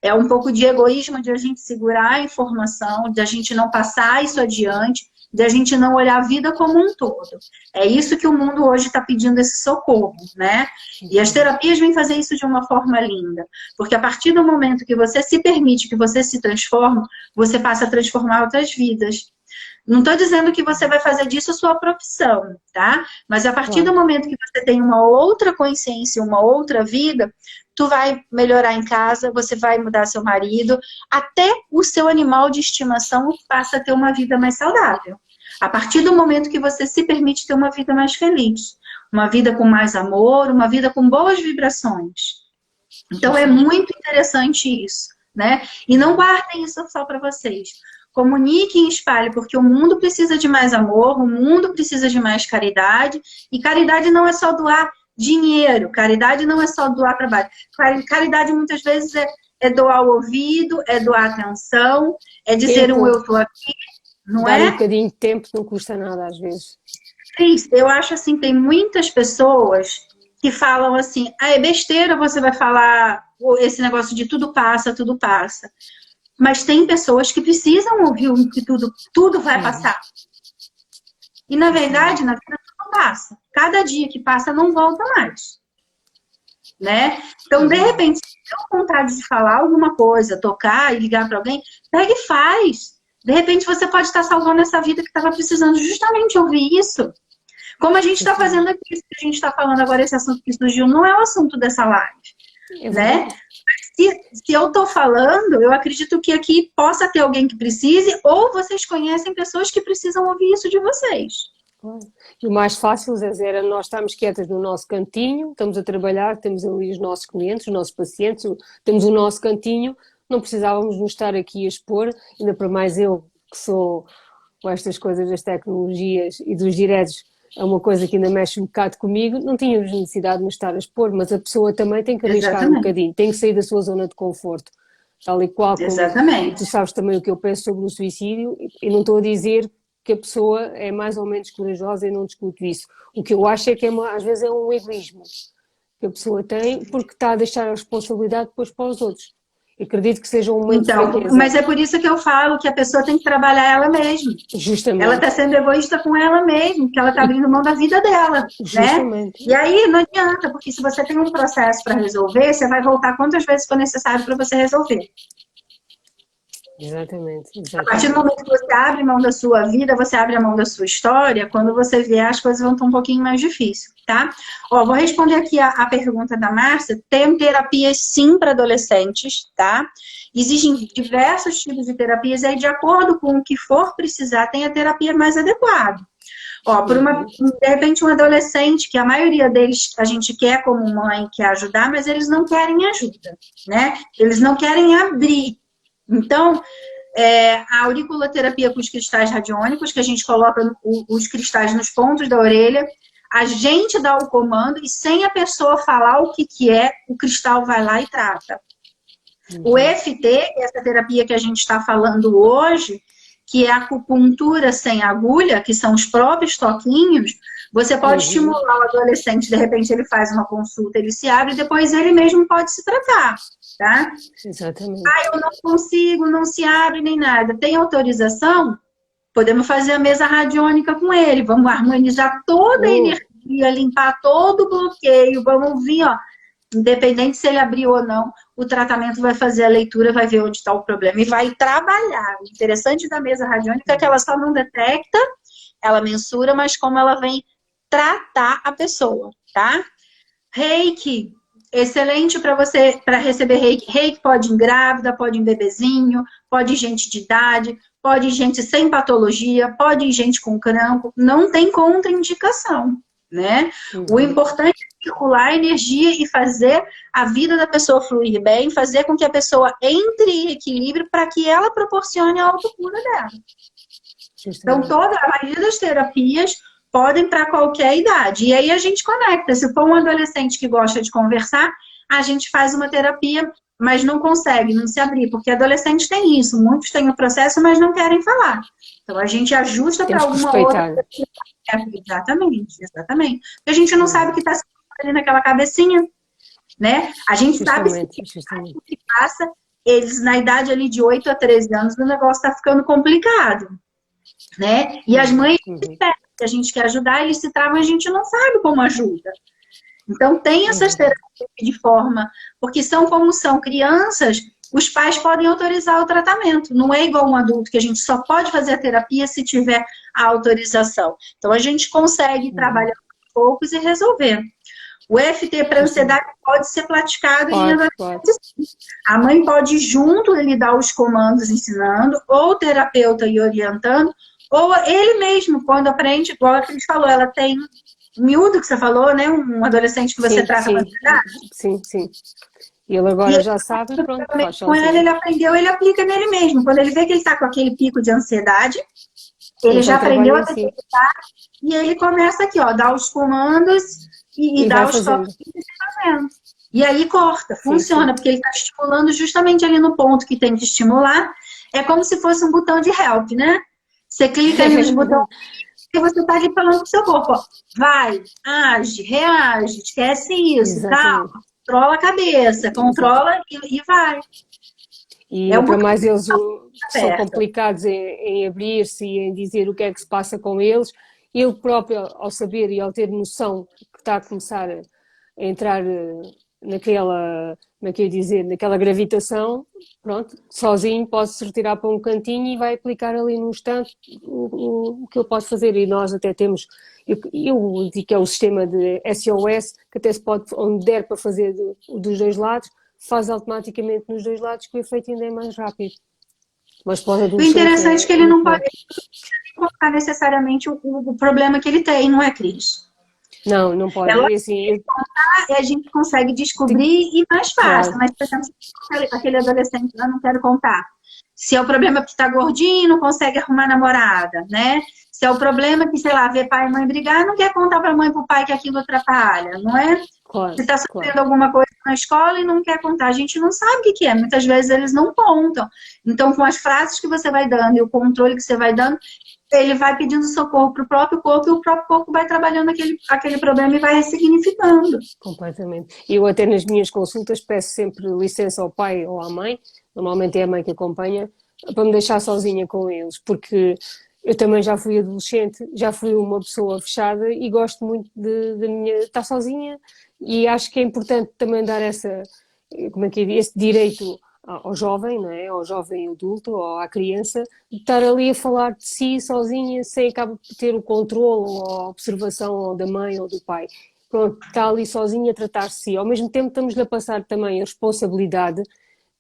é um pouco de egoísmo de a gente segurar a informação, de a gente não passar isso adiante, de a gente não olhar a vida como um todo. É isso que o mundo hoje está pedindo, esse socorro, né? E as terapias vêm fazer isso de uma forma linda, porque a partir do momento que você se permite, que você se transforma, você passa a transformar outras vidas. Não estou dizendo que você vai fazer disso a sua profissão, tá? Mas a partir do momento que você tem uma outra consciência, uma outra vida, tu vai melhorar em casa, você vai mudar seu marido, até o seu animal de estimação passa a ter uma vida mais saudável. A partir do momento que você se permite ter uma vida mais feliz, uma vida com mais amor, uma vida com boas vibrações. Então é muito interessante isso, né? E não guardem isso só para vocês. Comuniquem e espalhem, porque o mundo precisa de mais amor, o mundo precisa de mais caridade, e caridade não é só doar dinheiro, caridade não é só doar trabalho. Caridade muitas vezes é doar o ouvido, é doar atenção, é dizer tempo. Eu estou aqui, não Dar é? um bocadinho de tempo não custa nada às vezes. Cris, eu acho assim, tem muitas pessoas que falam assim, é besteira você vai falar esse negócio de tudo passa, tudo passa. Mas tem pessoas que precisam ouvir que tudo vai passar. E, na verdade, na vida tudo passa. Cada dia que passa não volta mais. Né? Então, de repente, se tem vontade de falar alguma coisa, tocar e ligar para alguém, pega e faz. De repente, você pode estar salvando essa vida que estava precisando justamente ouvir isso. Como a gente está fazendo aqui, isso que a gente está falando agora, esse assunto que surgiu, não é o assunto dessa live. Né? Se eu estou falando, eu acredito que aqui possa ter alguém que precise, ou vocês conhecem pessoas que precisam ouvir isso de vocês. E o mais fácil, Zé, era nós estarmos quietas no nosso cantinho, estamos a trabalhar, temos ali os nossos clientes, os nossos pacientes, temos o nosso cantinho, não precisávamos nos estar aqui a expor, ainda para mais eu, que sou com estas coisas das tecnologias e dos diretos, é uma coisa que ainda mexe um bocado comigo, não tínhamos necessidade de nos estar a expor, mas a pessoa também tem que arriscar um bocadinho, tem que sair da sua zona de conforto, tal e qual como tu sabes também o que eu penso sobre o suicídio, e não estou a dizer que a pessoa é mais ou menos corajosa e não discuto isso. O que eu acho é que às vezes é um egoísmo que a pessoa tem porque está a deixar a responsabilidade depois para os outros. Eu acredito que seja um momento de fraqueza. Mas é por isso que eu falo que a pessoa tem que trabalhar ela mesma. Justamente. Ela está sendo egoísta com ela mesma, que ela está abrindo mão da vida dela. Justamente. Né? E aí não adianta, porque se você tem um processo para resolver, você vai voltar quantas vezes for necessário para você resolver. Exatamente. A partir do momento que você abre mão da sua vida, você abre a mão da sua história, quando você vier, as coisas vão estar um pouquinho mais difíceis, tá? Ó, vou responder aqui a pergunta da Márcia. Tem terapias sim para adolescentes, tá? Existem diversos tipos de terapias, aí de acordo com o que for precisar, tem a terapia mais adequada. Ó, de repente um adolescente, que a maioria deles a gente quer como mãe, quer ajudar, mas eles não querem ajuda, né? Eles não querem abrir. Então, a auriculoterapia com os cristais radiônicos, que a gente coloca os cristais nos pontos da orelha, a gente dá o comando e sem a pessoa falar o que é, o cristal vai lá e trata. O EFT, essa terapia que a gente está falando hoje, que é a acupuntura sem agulha, que são os próprios toquinhos, você pode estimular o adolescente, de repente ele faz uma consulta, ele se abre e depois ele mesmo pode se tratar, tá? Exatamente. Eu não consigo, não se abre nem nada. Tem autorização? Podemos fazer a mesa radiônica com ele, vamos harmonizar toda a energia, limpar todo o bloqueio, vamos vir, ó, independente se ele abriu ou não, o tratamento vai fazer a leitura, vai ver onde está o problema e vai trabalhar. O interessante da mesa radiônica é que ela só não detecta, ela mensura, mas como ela vem tratar a pessoa, tá? Reiki, excelente para você, para receber reiki. Reiki pode ir em grávida, pode ir em bebezinho, pode ir gente de idade, pode ir gente sem patologia, pode ir gente com crampo, não tem contraindicação, né? O importante é circular a energia e fazer a vida da pessoa fluir bem, fazer com que a pessoa entre em equilíbrio para que ela proporcione a autocura dela. Então, a maioria das terapias podem para qualquer idade. E aí a gente conecta. Se for um adolescente que gosta de conversar, a gente faz uma terapia, mas não consegue, não se abrir. Porque adolescente tem isso. Muitos têm o processo, mas não querem falar. Então a gente ajusta para alguma outra. Exatamente, exatamente. Porque a gente não sabe o que está ali naquela cabecinha, né? A gente sabe o que passa. Eles, na idade ali de 8 a 13 anos, o negócio está ficando complicado, né? E as mães esperam que a gente quer ajudar, eles se travam e a gente não sabe como ajuda. Então, tem essas terapias de forma... Porque como são crianças, os pais podem autorizar o tratamento. Não é igual um adulto, que a gente só pode fazer a terapia se tiver a autorização. Então, a gente consegue trabalhar aos poucos e resolver. O EFT para ansiedade pode ser praticado em adolescentes. A mãe pode ir junto, ele dar os comandos ensinando, ou o terapeuta ir orientando, ou ele mesmo, quando aprende, igual a Cris falou, ela tem miúdo que você falou, né? Um adolescente que você trata com ansiedade. Sim, sim. E ele agora já sabe, pronto, faz com ele aprendeu, ele aplica nele mesmo. Quando ele vê que ele está com aquele pico de ansiedade, ele já aprendeu a detectar, e ele começa aqui, ó, dar os comandos e dar os toques fazendo. E aí corta, funciona, porque ele está estimulando justamente ali no ponto que tem que estimular. É como se fosse um botão de help, né? Você clica ali nos botões e você está ali falando com o seu corpo, ó, vai, age, reage, esquece isso, calma, controla a cabeça, controla e vai. E para mais eles são complicados em abrir-se e em dizer o que é que se passa com eles, ele próprio, ao saber e ao ter noção que está a começar a entrar naquela, como é que eu ia dizer, naquela gravitação, pronto, sozinho pode-se retirar para um cantinho e vai aplicar ali num instante o que ele pode fazer. E nós até temos, eu digo que é o sistema de SOS, que até se pode, onde der para fazer dos dois lados, faz automaticamente nos dois lados, que o efeito ainda é mais rápido. Mas para o interessante é que ele não pode colocar necessariamente o problema que ele tem, não é, Cris? Não, não pode. A gente consegue descobrir e mais fácil. Mas, por exemplo, aquele adolescente lá, não quero contar. Se é o problema que está gordinho, não consegue arrumar namorada, né? Se é o problema que, sei lá, vê pai e mãe brigar, não quer contar para a mãe e para o pai que aquilo atrapalha, não é? Se está sofrendo alguma coisa na escola e não quer contar, a gente não sabe o que é. Muitas vezes eles não contam. Então, com as frases que você vai dando e o controle que você vai dando, ele vai pedindo socorro para o próprio corpo e o próprio corpo vai trabalhando aquele problema e vai ressignificando. Completamente. Eu até nas minhas consultas peço sempre licença ao pai ou à mãe, normalmente é a mãe que acompanha, para me deixar sozinha com eles, porque eu também já fui adolescente, já fui uma pessoa fechada e gosto muito de estar sozinha, e acho que é importante também dar esse direito ao jovem, não é? Ao jovem adulto ou à criança, de estar ali a falar de si sozinha, sem acabar por ter o controle ou a observação ou da mãe ou do pai. Pronto, está ali sozinha a tratar-se de si. Ao mesmo tempo estamos-lhe a passar também a responsabilidade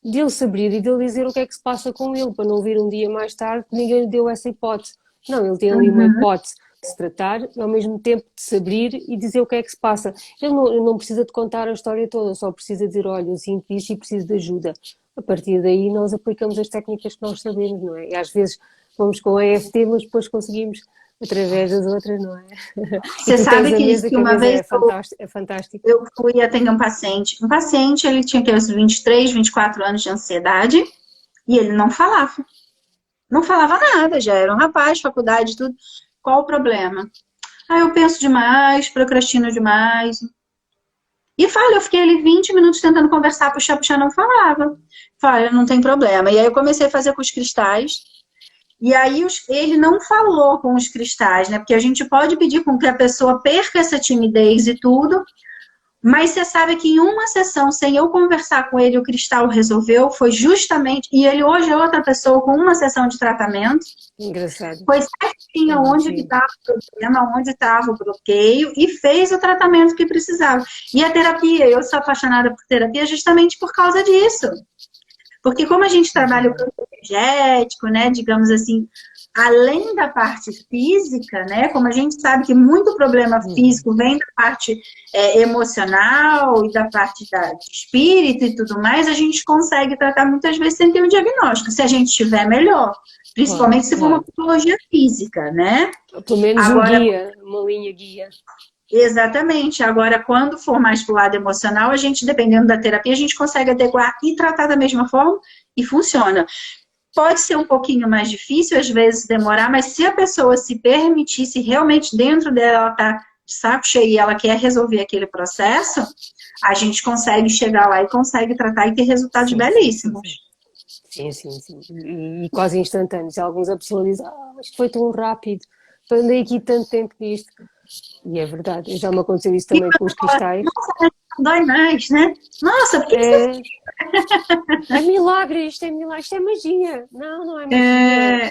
dele se abrir e dele dizer o que é que se passa com ele, para não vir um dia mais tarde que ninguém lhe deu essa hipótese. Não, ele tem ali uma hipótese de se tratar e ao mesmo tempo de se abrir e dizer o que é que se passa. Ele não precisa de contar a história toda, só precisa dizer, olha, eu sinto isto e preciso de ajuda. A partir daí nós aplicamos as técnicas que nós sabemos, não é? E às vezes vamos com a EFT, mas depois conseguimos através das outras, não é? Você sabe que uma vez é fantástico. Eu fui atender um paciente, ele tinha que uns 23, 24 anos de ansiedade e ele não falava. Não falava nada, já era um rapaz, faculdade, tudo. Qual o problema? Eu penso demais, procrastino demais. E eu fiquei ali 20 minutos tentando conversar, puxar, não falava. Falei, não tem problema. E aí eu comecei a fazer com os cristais. E aí ele não falou com os cristais, né? Porque a gente pode pedir com que a pessoa perca essa timidez e tudo, Mas você sabe que em uma sessão, sem eu conversar com ele, o cristal resolveu, foi justamente, e ele hoje é outra pessoa com uma sessão de tratamento, Engraçado. foi certinho onde que estava o problema, onde estava o bloqueio, e fez o tratamento que precisava. E a terapia, eu sou apaixonada por terapia justamente por causa disso. Porque como a gente trabalha o campo energético, né, digamos assim, além da parte física, né, como a gente sabe que muito problema físico vem da parte emocional e da parte de espírito e tudo mais, a gente consegue tratar muitas vezes sem ter um diagnóstico, se a gente tiver melhor. Principalmente se for uma patologia física, né? Pelo menos agora, um guia, uma linha guia. Exatamente. Agora, quando for mais pro lado emocional, a gente, dependendo da terapia, a gente consegue adequar e tratar da mesma forma e funciona. Pode ser um pouquinho mais difícil, às vezes demorar, mas se a pessoa se permitir, se realmente dentro dela ela tá de saco cheio e ela quer resolver aquele processo, a gente consegue chegar lá e consegue tratar e ter resultados belíssimos. Sim. E quase instantâneos. Alguns a pessoa diz, isto foi tão rápido, andei aqui tanto tempo nisto. E é verdade, já me aconteceu isso também com os cristais. Nossa, não dói mais, né? Nossa, porque é milagre, isto é magia. Não é magia.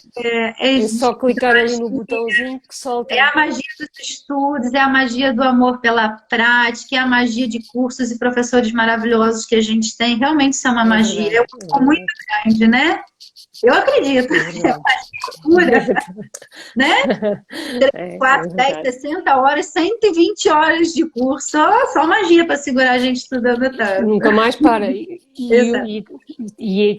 É só clicar ali no botãozinho que solta. É a magia dos estudos, é a magia do amor pela prática, é a magia de cursos e professores maravilhosos que a gente tem. Realmente isso é uma magia muito grande, né? Eu acredito. É uma pura, né? 3, 4, 10, 60 horas, 120 horas de curso. Só magia para segurar a gente estudando tanto. Nunca mais para. E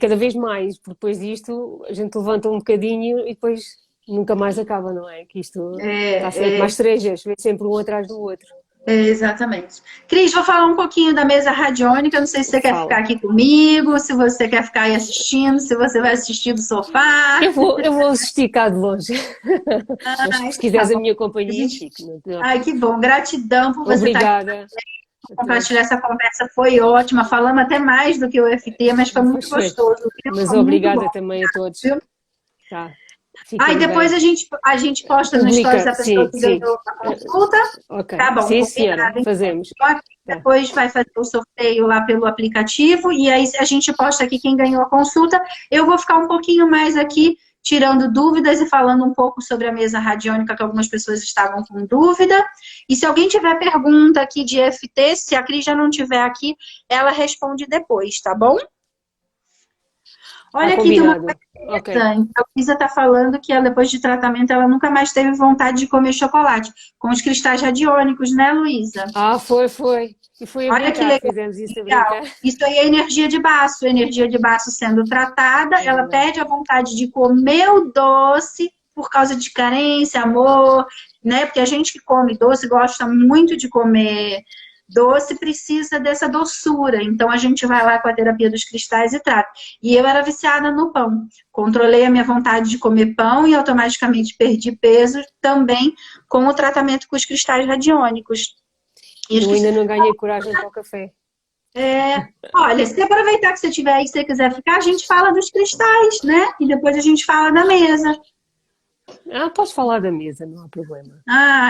cada vez mais. Porque depois disto, a gente levanta um bocadinho e depois nunca mais acaba, não é? Que isto está sempre mais trejas, vem sempre um atrás do outro. Exatamente. Cris, vou falar um pouquinho da mesa radiônica. Não sei se você quer ficar aqui comigo, se você quer ficar aí assistindo, se você vai assistir do sofá. Eu vou assistir cá de longe. Mas se quiseres a minha companhia, fico. Ai, que bom. Gratidão por você estar aqui. Compartilhar essa conversa foi ótima. Falamos até mais do que o EFT, mas foi muito gostoso. Mas obrigada também a todos. Tá. E depois a gente posta no stories da pessoa que ganhou a consulta. Okay. Tá bom. Sim, senhora, fazemos. Depois vai fazer o sorteio lá pelo aplicativo e aí a gente posta aqui quem ganhou a consulta. Eu vou ficar um pouquinho mais aqui tirando dúvidas e falando um pouco sobre a mesa radiônica, que algumas pessoas estavam com dúvida. E se alguém tiver pergunta aqui de EFT, se a Cris já não tiver aqui, ela responde depois, tá bom? Olha aqui, tem uma coisa interessante. A Luísa está falando que ela, depois de tratamento, ela nunca mais teve vontade de comer chocolate. Com os cristais radiônicos, né, Luísa? Foi. E foi a Olha que legal. Fizemos isso a brincar. Isso aí é energia de baço. Energia de baço sendo tratada, ela perde a vontade de comer o doce por causa de carência, amor, né? Porque a gente que come doce gosta muito de comer doce, precisa dessa doçura. Então, a gente vai lá com a terapia dos cristais e trata. E eu era viciada no pão. Controlei a minha vontade de comer pão e automaticamente perdi peso também com o tratamento com os cristais radiônicos. Eu ainda não ganhei coragem para o café. Olha, se aproveitar que você estiver aí, se você quiser ficar, a gente fala dos cristais, né? E depois a gente fala da mesa. Posso falar da mesa, não há problema.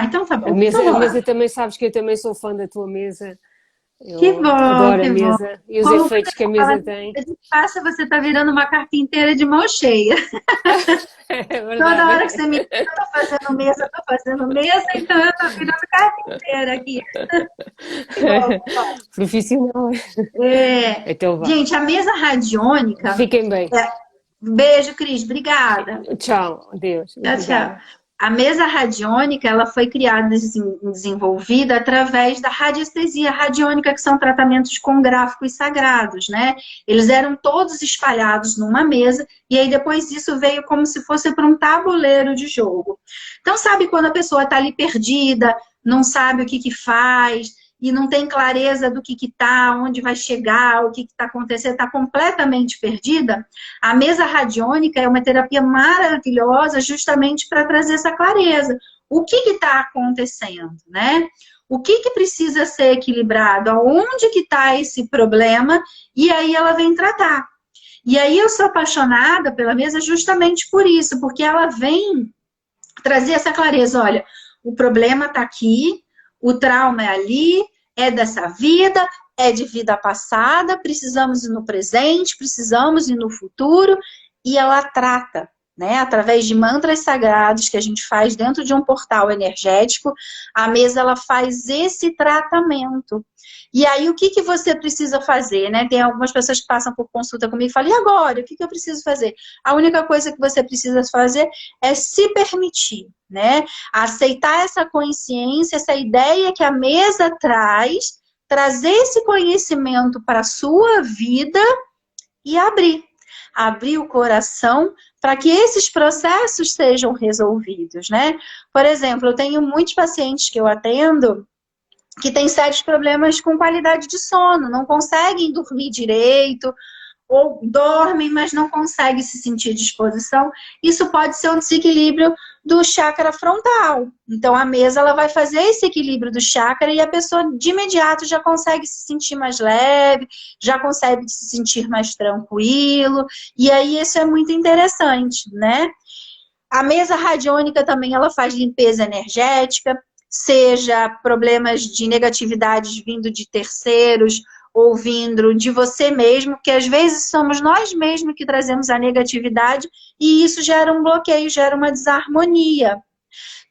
Então tá bom. A mesa também, sabes que eu também sou fã da tua mesa. Que bom, adoro a mesa e os efeitos que a mesa tem. Passa, você tá virando uma carpinteira de mão cheia. Toda hora que você me diz, eu tô fazendo mesa, então eu tô virando carpinteira aqui. Profissional. Então, gente, a mesa radiônica... Fiquem bem. Beijo, Cris. Obrigada. Tchau. Adeus. Tchau. A mesa radiônica, ela foi criada e desenvolvida através da radiestesia radiônica, que são tratamentos com gráficos sagrados, né? Eles eram todos espalhados numa mesa, e aí depois disso veio como se fosse para um tabuleiro de jogo. Então, sabe quando a pessoa está ali perdida, não sabe o que faz, e não tem clareza do que tá, onde vai chegar, o que está acontecendo, está completamente perdida? A mesa radiônica é uma terapia maravilhosa justamente para trazer essa clareza. O que está acontecendo, né? O que precisa ser equilibrado? Aonde que está esse problema? E aí ela vem tratar. E aí eu sou apaixonada pela mesa justamente por isso, porque ela vem trazer essa clareza. Olha, o problema está aqui, o trauma é ali, é dessa vida, é de vida passada, precisamos ir no presente, precisamos ir no futuro, e ela trata, né, através de mantras sagrados que a gente faz dentro de um portal energético, a mesa ela faz esse tratamento. E aí, o que, que você precisa fazer, né? Tem algumas pessoas que passam por consulta comigo e falam, e agora? O que, que eu preciso fazer? A única coisa que você precisa fazer é se permitir, né? Aceitar essa consciência, essa ideia que a mesa traz, trazer esse conhecimento para a sua vida e abrir. Abrir o coração para que esses processos sejam resolvidos, né? Por exemplo, eu tenho muitos pacientes que eu atendo que têm sérios problemas com qualidade de sono, não conseguem dormir direito, ou dormem, mas não conseguem se sentir à disposição. Isso pode ser um desequilíbrio do chakra frontal. Então, a mesa ela vai fazer esse equilíbrio do chakra e a pessoa, de imediato, já consegue se sentir mais leve, já consegue se sentir mais tranquilo. E aí, isso é muito interessante, né? A mesa radiônica também, ela faz limpeza energética, seja problemas de negatividades vindo de terceiros, ou vindo de você mesmo, porque às vezes somos nós mesmos que trazemos a negatividade e isso gera um bloqueio, gera uma desarmonia.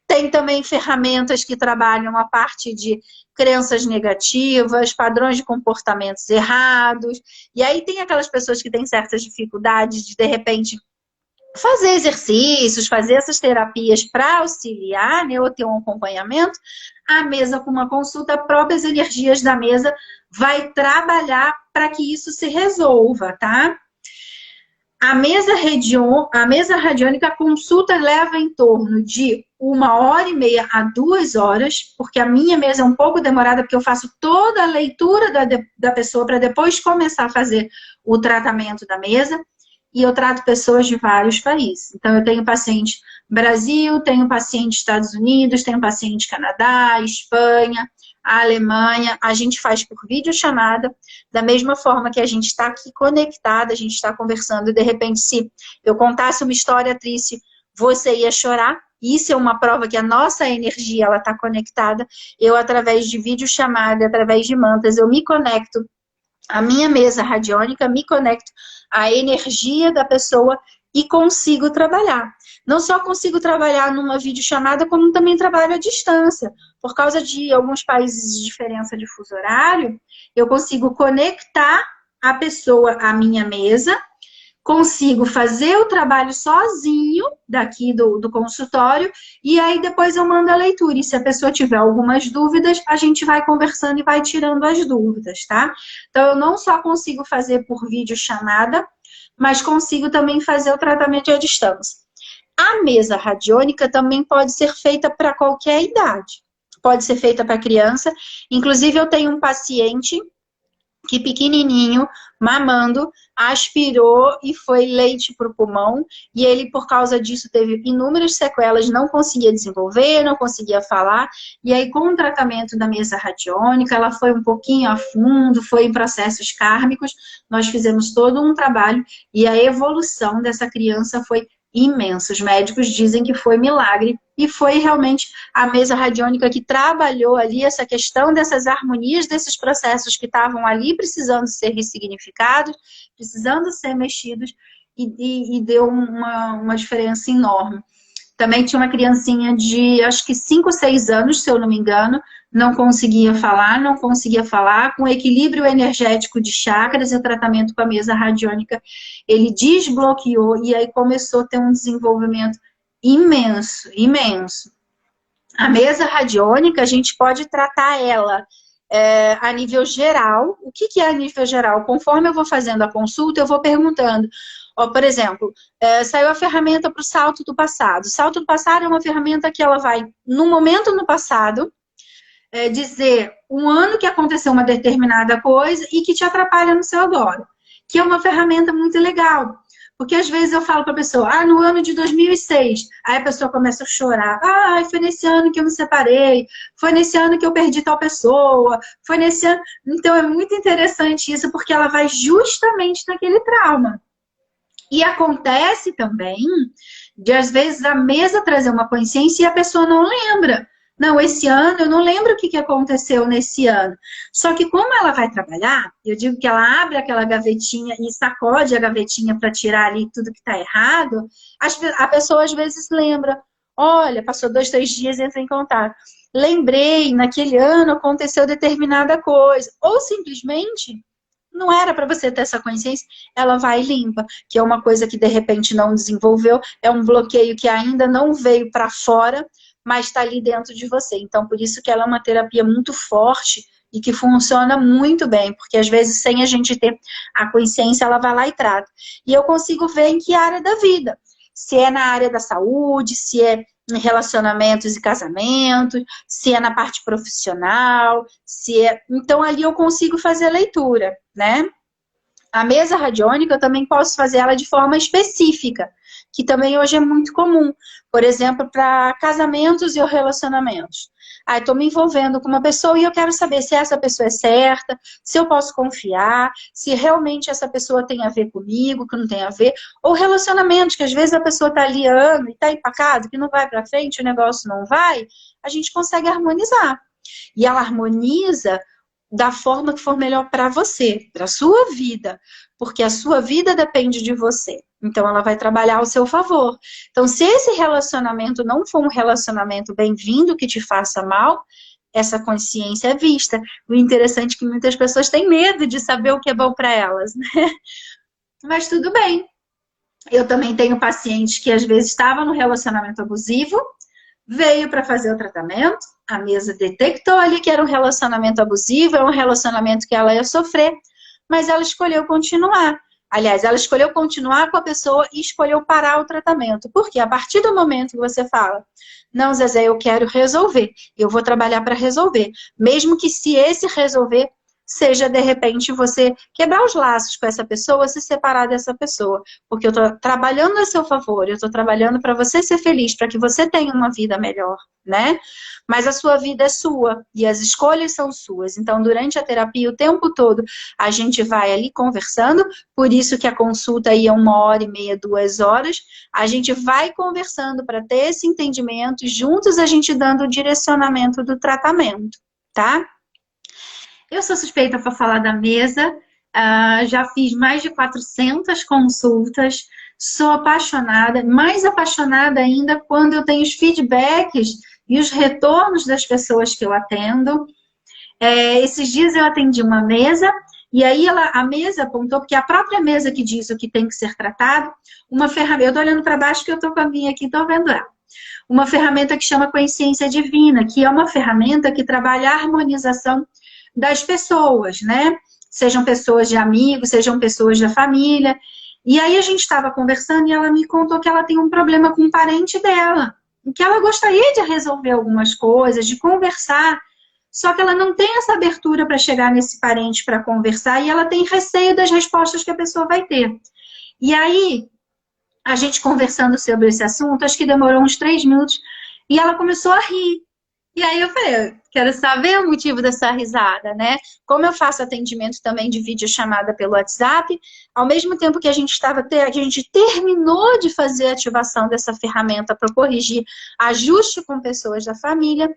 Tem também ferramentas que trabalham a parte de crenças negativas, padrões de comportamentos errados, e aí tem aquelas pessoas que têm certas dificuldades de repente, fazer exercícios, fazer essas terapias para auxiliar, né, ou ter um acompanhamento. A mesa com uma consulta, próprias energias da mesa vai trabalhar para que isso se resolva, tá? A mesa radiônica, a consulta leva em torno de 1h30 a 2 horas, porque a minha mesa é um pouco demorada, porque eu faço toda a leitura da pessoa para depois começar a fazer o tratamento da mesa. E eu trato pessoas de vários países. Então, eu tenho paciente Brasil, tenho paciente Estados Unidos, tenho paciente Canadá, Espanha, Alemanha. A gente faz por videochamada, da mesma forma que a gente está aqui conectada, a gente está conversando, e de repente, se eu contasse uma história triste, você ia chorar. Isso é uma prova que a nossa energia ela está conectada. Eu, através de videochamada, através de mantras, eu me conecto. A minha mesa radiônica, me conecto à energia da pessoa e consigo trabalhar. Não só consigo trabalhar numa videochamada, como também trabalho à distância. Por causa de alguns países de diferença de fuso horário, eu consigo conectar a pessoa à minha mesa, consigo fazer o trabalho sozinho daqui do consultório e aí depois eu mando a leitura. E se a pessoa tiver algumas dúvidas, a gente vai conversando e vai tirando as dúvidas, tá? Então, eu não só consigo fazer por videochamada, mas consigo também fazer o tratamento à distância. A mesa radiônica também pode ser feita para qualquer idade. Pode ser feita para criança. Inclusive, eu tenho um paciente que pequenininho, mamando, aspirou e foi leite para o pulmão, e ele, por causa disso, teve inúmeras sequelas, não conseguia desenvolver, não conseguia falar, e aí, com o tratamento da mesa radiônica, ela foi um pouquinho a fundo, foi em processos kármicos, nós fizemos todo um trabalho, e a evolução dessa criança foi imensa. Os médicos dizem que foi milagre, e foi realmente a mesa radiônica que trabalhou ali essa questão dessas harmonias, desses processos que estavam ali precisando ser ressignificados, precisando ser mexidos, e deu uma diferença enorme. Também tinha uma criancinha de, acho que 5 ou 6 anos, se eu não me engano, não conseguia falar, com equilíbrio energético de chakras e o tratamento com a mesa radiônica, ele desbloqueou e aí começou a ter um desenvolvimento imenso, imenso. A mesa radiônica, a gente pode tratar ela a nível geral. O que é a nível geral? Conforme eu vou fazendo a consulta, eu vou perguntando. Ó, por exemplo, saiu a ferramenta para o salto do passado. O salto do passado é uma ferramenta que ela vai, no momento no passado, dizer um ano que aconteceu uma determinada coisa e que te atrapalha no seu agora. Que é uma ferramenta muito legal. Porque às vezes eu falo para a pessoa, no ano de 2006, aí a pessoa começa a chorar, foi nesse ano que eu me separei, foi nesse ano que eu perdi tal pessoa, foi nesse ano... Então é muito interessante isso, porque ela vai justamente naquele trauma. E acontece também de, às vezes, a mesa trazer uma consciência e a pessoa não lembra. Não, esse ano, eu não lembro o que aconteceu nesse ano. Só que como ela vai trabalhar, eu digo que ela abre aquela gavetinha e sacode a gavetinha para tirar ali tudo que está errado, a pessoa às vezes lembra. Olha, passou 2, 3 dias e entra em contato. Lembrei, naquele ano aconteceu determinada coisa. Ou simplesmente, não era para você ter essa consciência, ela vai e limpa. Que é uma coisa que de repente não desenvolveu, é um bloqueio que ainda não veio para fora, mas está ali dentro de você. Então, por isso que ela é uma terapia muito forte e que funciona muito bem, porque às vezes, sem a gente ter a consciência, ela vai lá e trata. E eu consigo ver em que área da vida. Se é na área da saúde, se é em relacionamentos e casamentos, se é na parte profissional, se é... Então, ali eu consigo fazer a leitura, né? A mesa radiônica, eu também posso fazer ela de forma específica, que também hoje é muito comum. Por exemplo, para casamentos e relacionamentos. Ah, estou me envolvendo com uma pessoa e eu quero saber se essa pessoa é certa, se eu posso confiar, se realmente essa pessoa tem a ver comigo, que não tem a ver. Ou relacionamentos, que às vezes a pessoa está ali ano e está empacado, que não vai para frente, o negócio não vai, a gente consegue harmonizar. E ela harmoniza da forma que for melhor para você, para a sua vida, porque a sua vida depende de você. Então, ela vai trabalhar ao seu favor. Então, se esse relacionamento não for um relacionamento bem-vindo, que te faça mal, essa consciência é vista. O interessante é que muitas pessoas têm medo de saber o que é bom para elas, né? Mas tudo bem. Eu também tenho pacientes que às vezes estavam no relacionamento abusivo, veio para fazer o tratamento, a mesa detectou ali que era um relacionamento abusivo, é um relacionamento que ela ia sofrer, mas ela escolheu continuar. Aliás, ela escolheu continuar com a pessoa e escolheu parar o tratamento. Porque a partir do momento que você fala, não, Zezé, eu quero resolver, eu vou trabalhar para resolver. Mesmo que se esse resolver seja, de repente, você quebrar os laços com essa pessoa, se separar dessa pessoa. Porque eu estou trabalhando a seu favor, eu estou trabalhando para você ser feliz, para que você tenha uma vida melhor, né? Mas a sua vida é sua e as escolhas são suas. Então, durante a terapia, o tempo todo, a gente vai ali conversando, por isso que a consulta aí é 1h30, 2 horas. A gente vai conversando para ter esse entendimento e juntos a gente dando o direcionamento do tratamento, tá? Eu sou suspeita para falar da mesa, já fiz mais de 400 consultas, sou apaixonada, mais apaixonada ainda quando eu tenho os feedbacks e os retornos das pessoas que eu atendo. Esses dias eu atendi uma mesa, e aí a mesa apontou, porque a própria mesa que diz o que tem que ser tratado, uma ferramenta, eu estou olhando para baixo que eu estou com a minha aqui, estou vendo ela. Uma ferramenta que chama Consciência Divina, que é uma ferramenta que trabalha a harmonização das pessoas, né? Sejam pessoas de amigos, sejam pessoas da família. E aí a gente estava conversando e ela me contou que ela tem um problema com um parente dela, que ela gostaria de resolver algumas coisas, de conversar, só que ela não tem essa abertura para chegar nesse parente para conversar e ela tem receio das respostas que a pessoa vai ter. E aí, a gente conversando sobre esse assunto, acho que demorou uns 3 minutos, e ela começou a rir. E aí eu falei, quero saber o motivo dessa risada, né? Como eu faço atendimento também de videochamada pelo WhatsApp, ao mesmo tempo que a gente terminou de fazer a ativação dessa ferramenta para corrigir ajuste com pessoas da família,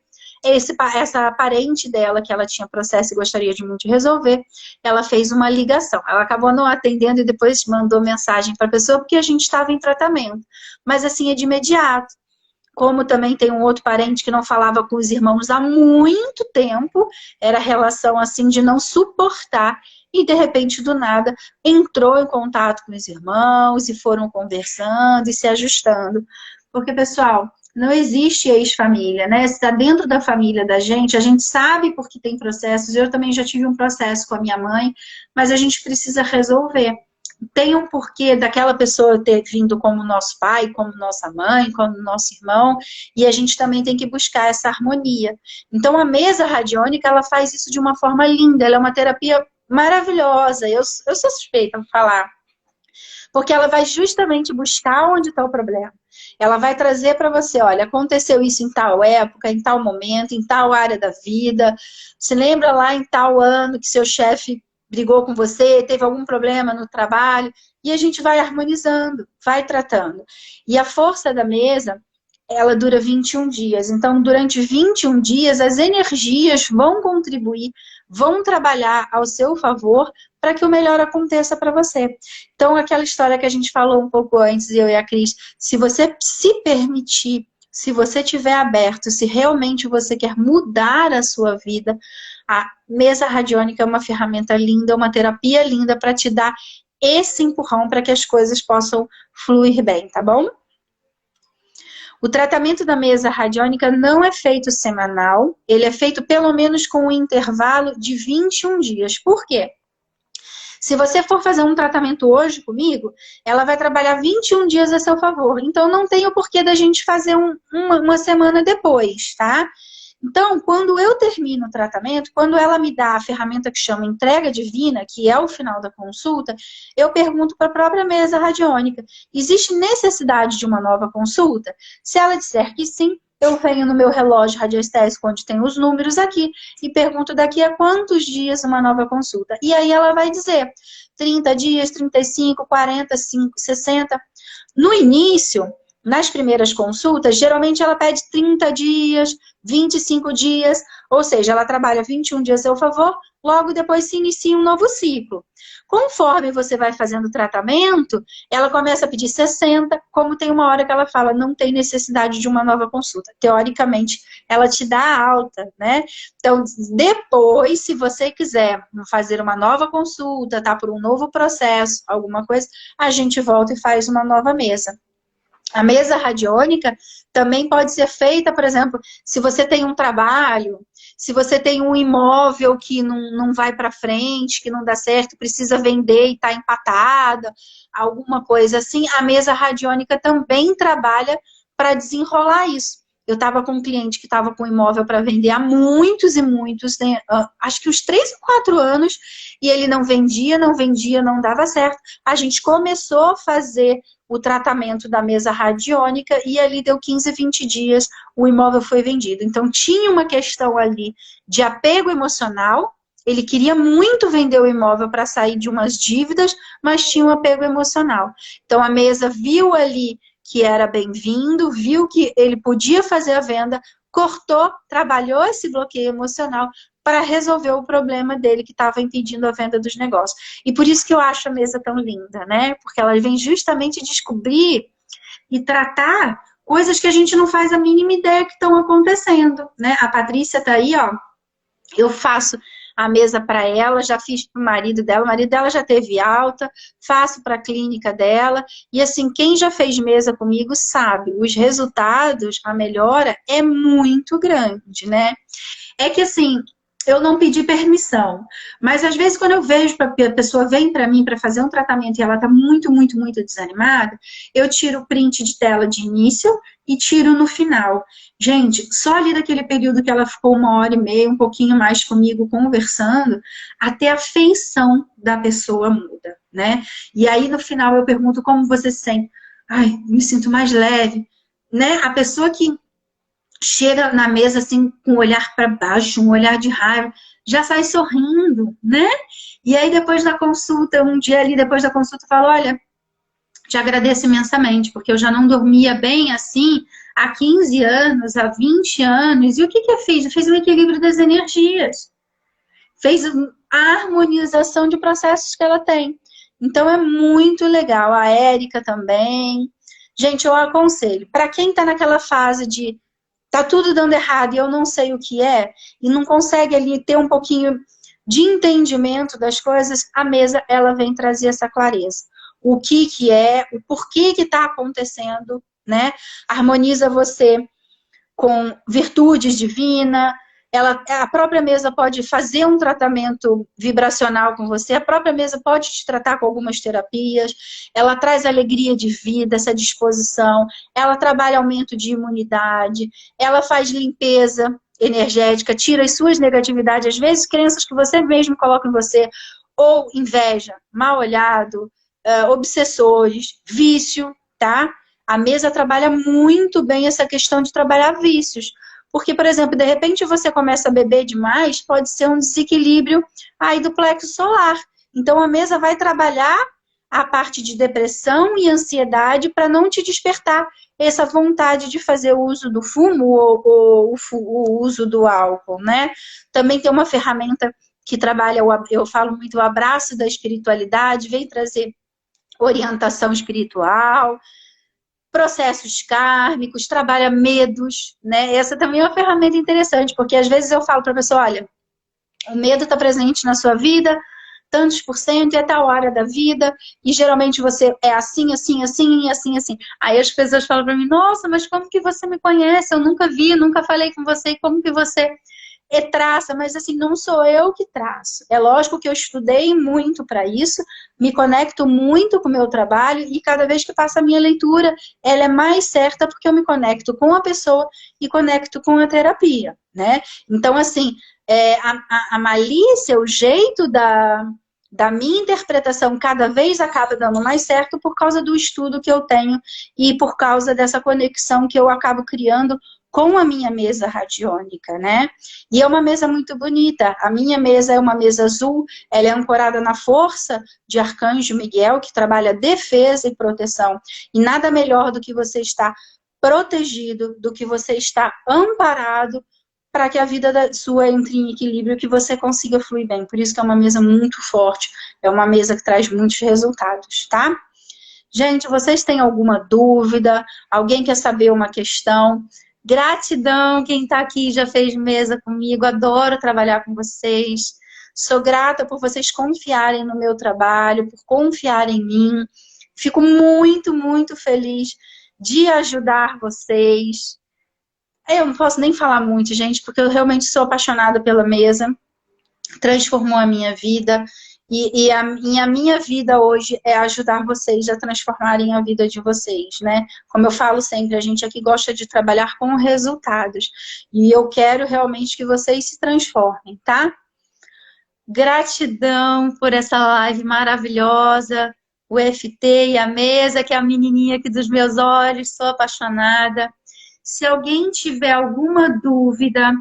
essa parente dela, que ela tinha processo e gostaria de muito resolver, ela fez uma ligação. Ela acabou não atendendo e depois mandou mensagem para a pessoa, porque a gente estava em tratamento. Mas assim, é de imediato. Como também tem um outro parente que não falava com os irmãos há muito tempo, era relação assim de não suportar, e de repente do nada entrou em contato com os irmãos e foram conversando e se ajustando. Porque, pessoal, não existe ex-família, né? Se está dentro da família da gente, a gente sabe porque tem processos. Eu também já tive um processo com a minha mãe, mas a gente precisa resolver. Tem um porquê daquela pessoa ter vindo como nosso pai, como nossa mãe, como nosso irmão, e a gente também tem que buscar essa harmonia. Então, a mesa radiônica, ela faz isso de uma forma linda, ela é uma terapia maravilhosa, eu sou suspeita para falar, porque ela vai justamente buscar onde está o problema. Ela vai trazer para você, olha, aconteceu isso em tal época, em tal momento, em tal área da vida, se lembra lá em tal ano que seu chefe brigou com você, teve algum problema no trabalho, e a gente vai harmonizando, vai tratando. E a força da mesa ela dura 21 dias. Então, durante 21 dias, as energias vão contribuir, vão trabalhar ao seu favor para que o melhor aconteça para você. Então, aquela história que a gente falou um pouco antes, eu e a Cris, se você se permitir, se você tiver aberto, se realmente você quer mudar a sua vida, a mesa radiônica é uma ferramenta linda, uma terapia linda para te dar esse empurrão para que as coisas possam fluir bem, tá bom? O tratamento da mesa radiônica não é feito semanal, ele é feito pelo menos com um intervalo de 21 dias. Por quê? Se você for fazer um tratamento hoje comigo, ela vai trabalhar 21 dias a seu favor. Então, não tem o porquê da gente fazer uma semana depois, tá? Então, quando eu termino o tratamento, quando ela me dá a ferramenta que chama entrega divina, que é o final da consulta, eu pergunto para a própria mesa radiônica, existe necessidade de uma nova consulta? Se ela disser que sim, eu venho no meu relógio radiestésico, onde tem os números aqui, e pergunto daqui a quantos dias uma nova consulta. E aí ela vai dizer 30 dias, 35, 40, 60. No início, nas primeiras consultas, geralmente ela pede 30 dias, 25 dias, ou seja, ela trabalha 21 dias a seu favor, logo depois se inicia um novo ciclo. Conforme você vai fazendo o tratamento, ela começa a pedir 60, como tem uma hora que ela fala, não tem necessidade de uma nova consulta. Teoricamente, ela te dá alta, né? Então, depois, se você quiser fazer uma nova consulta, tá por um novo processo, alguma coisa, a gente volta e faz uma nova mesa. A mesa radiônica também pode ser feita, por exemplo, se você tem um trabalho, se você tem um imóvel que não vai para frente, que não dá certo, precisa vender e está empatada, alguma coisa assim, a mesa radiônica também trabalha para desenrolar isso. Eu estava com um cliente que estava com um imóvel para vender há muitos e muitos, né, acho que uns 3 ou 4 anos, e ele não vendia, não dava certo. A gente começou a fazer o tratamento da mesa radiônica e ali deu 15, 20 dias, o imóvel foi vendido. Então tinha uma questão ali de apego emocional, ele queria muito vender o imóvel para sair de umas dívidas, mas tinha um apego emocional. Então a mesa viu ali que era bem-vindo, viu que ele podia fazer a venda, cortou, trabalhou esse bloqueio emocional para resolver o problema dele que estava impedindo a venda dos negócios. E por isso que eu acho a mesa tão linda, né? Porque ela vem justamente descobrir e tratar coisas que a gente não faz a mínima ideia que estão acontecendo, né? A Patrícia está aí, ó. Eu faço a mesa para ela, já fiz para o marido dela já teve alta, faço para a clínica dela, e assim, quem já fez mesa comigo sabe, os resultados, a melhora é muito grande, né? É que assim, eu não pedi permissão, mas às vezes quando eu vejo que a pessoa vem para mim para fazer um tratamento e ela está muito, muito, muito desanimada, eu tiro o print de tela de início e tiro no final. Gente, só ali daquele período que ela ficou 1h30, um pouquinho mais comigo conversando, até a feição da pessoa muda, né? E aí no final eu pergunto como você se sente. Ai, me sinto mais leve, né? A pessoa que chega na mesa assim com o olhar para baixo, um olhar de raiva, já sai sorrindo, né? E aí depois da consulta, um dia ali depois da consulta, eu falo, olha, te agradeço imensamente, porque eu já não dormia bem assim há 15 anos, há 20 anos. E o que eu fiz? Eu fiz um equilíbrio das energias. Fez a harmonização de processos que ela tem. Então é muito legal. A Érica também. Gente, eu aconselho. Para quem está naquela fase de tá tudo dando errado e eu não sei o que é, e não consegue ali ter um pouquinho de entendimento das coisas, a mesa, ela vem trazer essa clareza. O que é, o porquê que está acontecendo, né? Harmoniza você com virtudes divinas, a própria mesa pode fazer um tratamento vibracional com você, a própria mesa pode te tratar com algumas terapias, ela traz alegria de vida, essa disposição, ela trabalha aumento de imunidade, ela faz limpeza energética, tira as suas negatividades, às vezes crenças que você mesmo coloca em você, ou inveja, mal olhado, obsessores, vício, tá? A mesa trabalha muito bem essa questão de trabalhar vícios. Porque, por exemplo, de repente você começa a beber demais, pode ser um desequilíbrio aí do plexo solar. Então a mesa vai trabalhar a parte de depressão e ansiedade para não te despertar essa vontade de fazer o uso do fumo ou o uso do álcool, né? Também tem uma ferramenta que trabalha, eu falo muito, o abraço da espiritualidade, vem trazer orientação espiritual, processos kármicos, trabalha medos, né? Essa também é uma ferramenta interessante, porque às vezes eu falo para a pessoa, olha, o medo está presente na sua vida, tantos por cento, e é tal hora da vida, e geralmente você é assim, assim, assim, e assim, assim. Aí as pessoas falam para mim, nossa, mas como que você me conhece? Eu nunca vi, nunca falei com você, como que você traça? Mas assim, não sou eu que traço. É lógico que eu estudei muito para isso, me conecto muito com o meu trabalho, e cada vez que passa a minha leitura, ela é mais certa porque eu me conecto com a pessoa e conecto com a terapia, né? Então, assim, a malícia, o jeito da minha interpretação cada vez acaba dando mais certo por causa do estudo que eu tenho e por causa dessa conexão que eu acabo criando com a minha mesa radiônica, né? E é uma mesa muito bonita. A minha mesa é uma mesa azul, ela é ancorada na força de Arcanjo Miguel, que trabalha defesa e proteção. E nada melhor do que você estar protegido, do que você estar amparado, para que a vida sua entre em equilíbrio, que você consiga fluir bem. Por isso que é uma mesa muito forte, é uma mesa que traz muitos resultados, tá? Gente, vocês têm alguma dúvida? Alguém quer saber uma questão? Gratidão, quem está aqui já fez mesa comigo, adoro trabalhar com vocês. Sou grata por vocês confiarem no meu trabalho, por confiarem em mim. Fico muito, muito feliz de ajudar vocês. Eu não posso nem falar muito, gente, porque eu realmente sou apaixonada pela mesa, transformou a minha vida, e a minha vida hoje é ajudar vocês a transformarem a vida de vocês, né? Como eu falo sempre, a gente aqui gosta de trabalhar com resultados, e eu quero realmente que vocês se transformem, tá? Gratidão por essa live maravilhosa, o FT e a mesa, que é a menininha aqui dos meus olhos, sou apaixonada. Se alguém tiver alguma dúvida,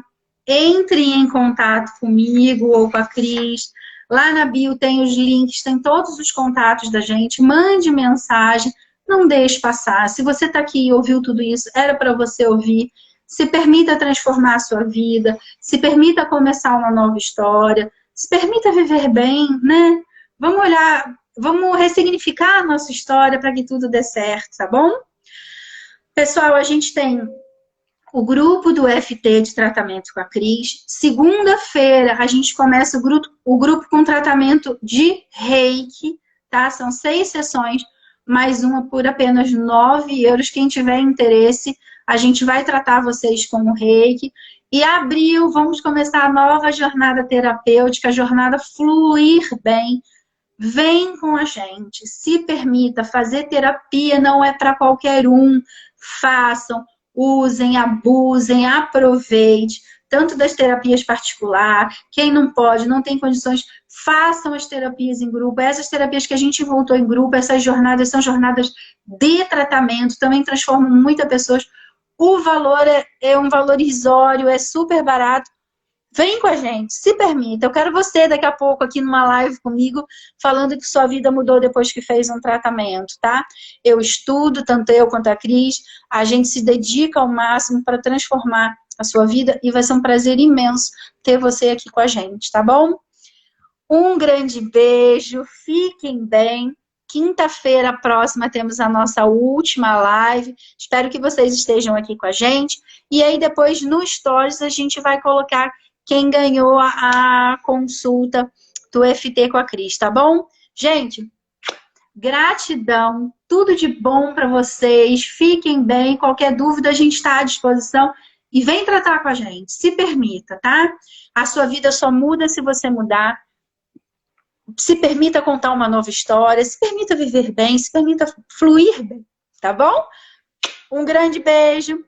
entre em contato comigo ou com a Cris. Lá na bio tem os links, tem todos os contatos da gente. Mande mensagem, não deixe passar. Se você está aqui e ouviu tudo isso, era para você ouvir. Se permita transformar a sua vida, se permita começar uma nova história, se permita viver bem, né? Vamos olhar, vamos ressignificar a nossa história para que tudo dê certo, tá bom? Pessoal, a gente tem o grupo do FT de tratamento com a Cris. Segunda-feira a gente começa o grupo com tratamento de Reiki, tá? São 6 sessões, mais uma por apenas 9 euros. Quem tiver interesse, a gente vai tratar vocês com o Reiki. E abril, vamos começar a nova jornada terapêutica, a jornada Fluir Bem. Vem com a gente, se permita. Fazer terapia não é para qualquer um. Façam, usem, abusem, aproveite, tanto das terapias particulares, quem não pode, não tem condições, façam as terapias em grupo. Essas terapias que a gente voltou em grupo, essas jornadas são jornadas de tratamento, também transformam muitas pessoas. O valor é um valor irrisório, é super barato. Vem com a gente, se permita. Eu quero você daqui a pouco aqui numa live comigo, falando que sua vida mudou depois que fez um tratamento, tá? Eu estudo, tanto eu quanto a Cris, a gente se dedica ao máximo para transformar a sua vida e vai ser um prazer imenso ter você aqui com a gente, tá bom? Um grande beijo, fiquem bem. Quinta-feira próxima temos a nossa última live. Espero que vocês estejam aqui com a gente. E aí depois no Stories a gente vai colocar quem ganhou a consulta do FT com a Cris, tá bom? Gente, gratidão, tudo de bom para vocês, fiquem bem, qualquer dúvida a gente está à disposição e vem tratar com a gente, se permita, tá? A sua vida só muda se você mudar, se permita contar uma nova história, se permita viver bem, se permita fluir bem, tá bom? Um grande beijo.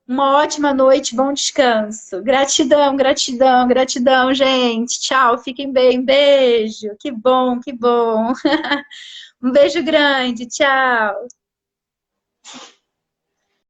Uma ótima noite, bom descanso. Gratidão, gratidão, gratidão, gente. Tchau, fiquem bem. Beijo. Que bom, que bom. Um beijo grande. Tchau.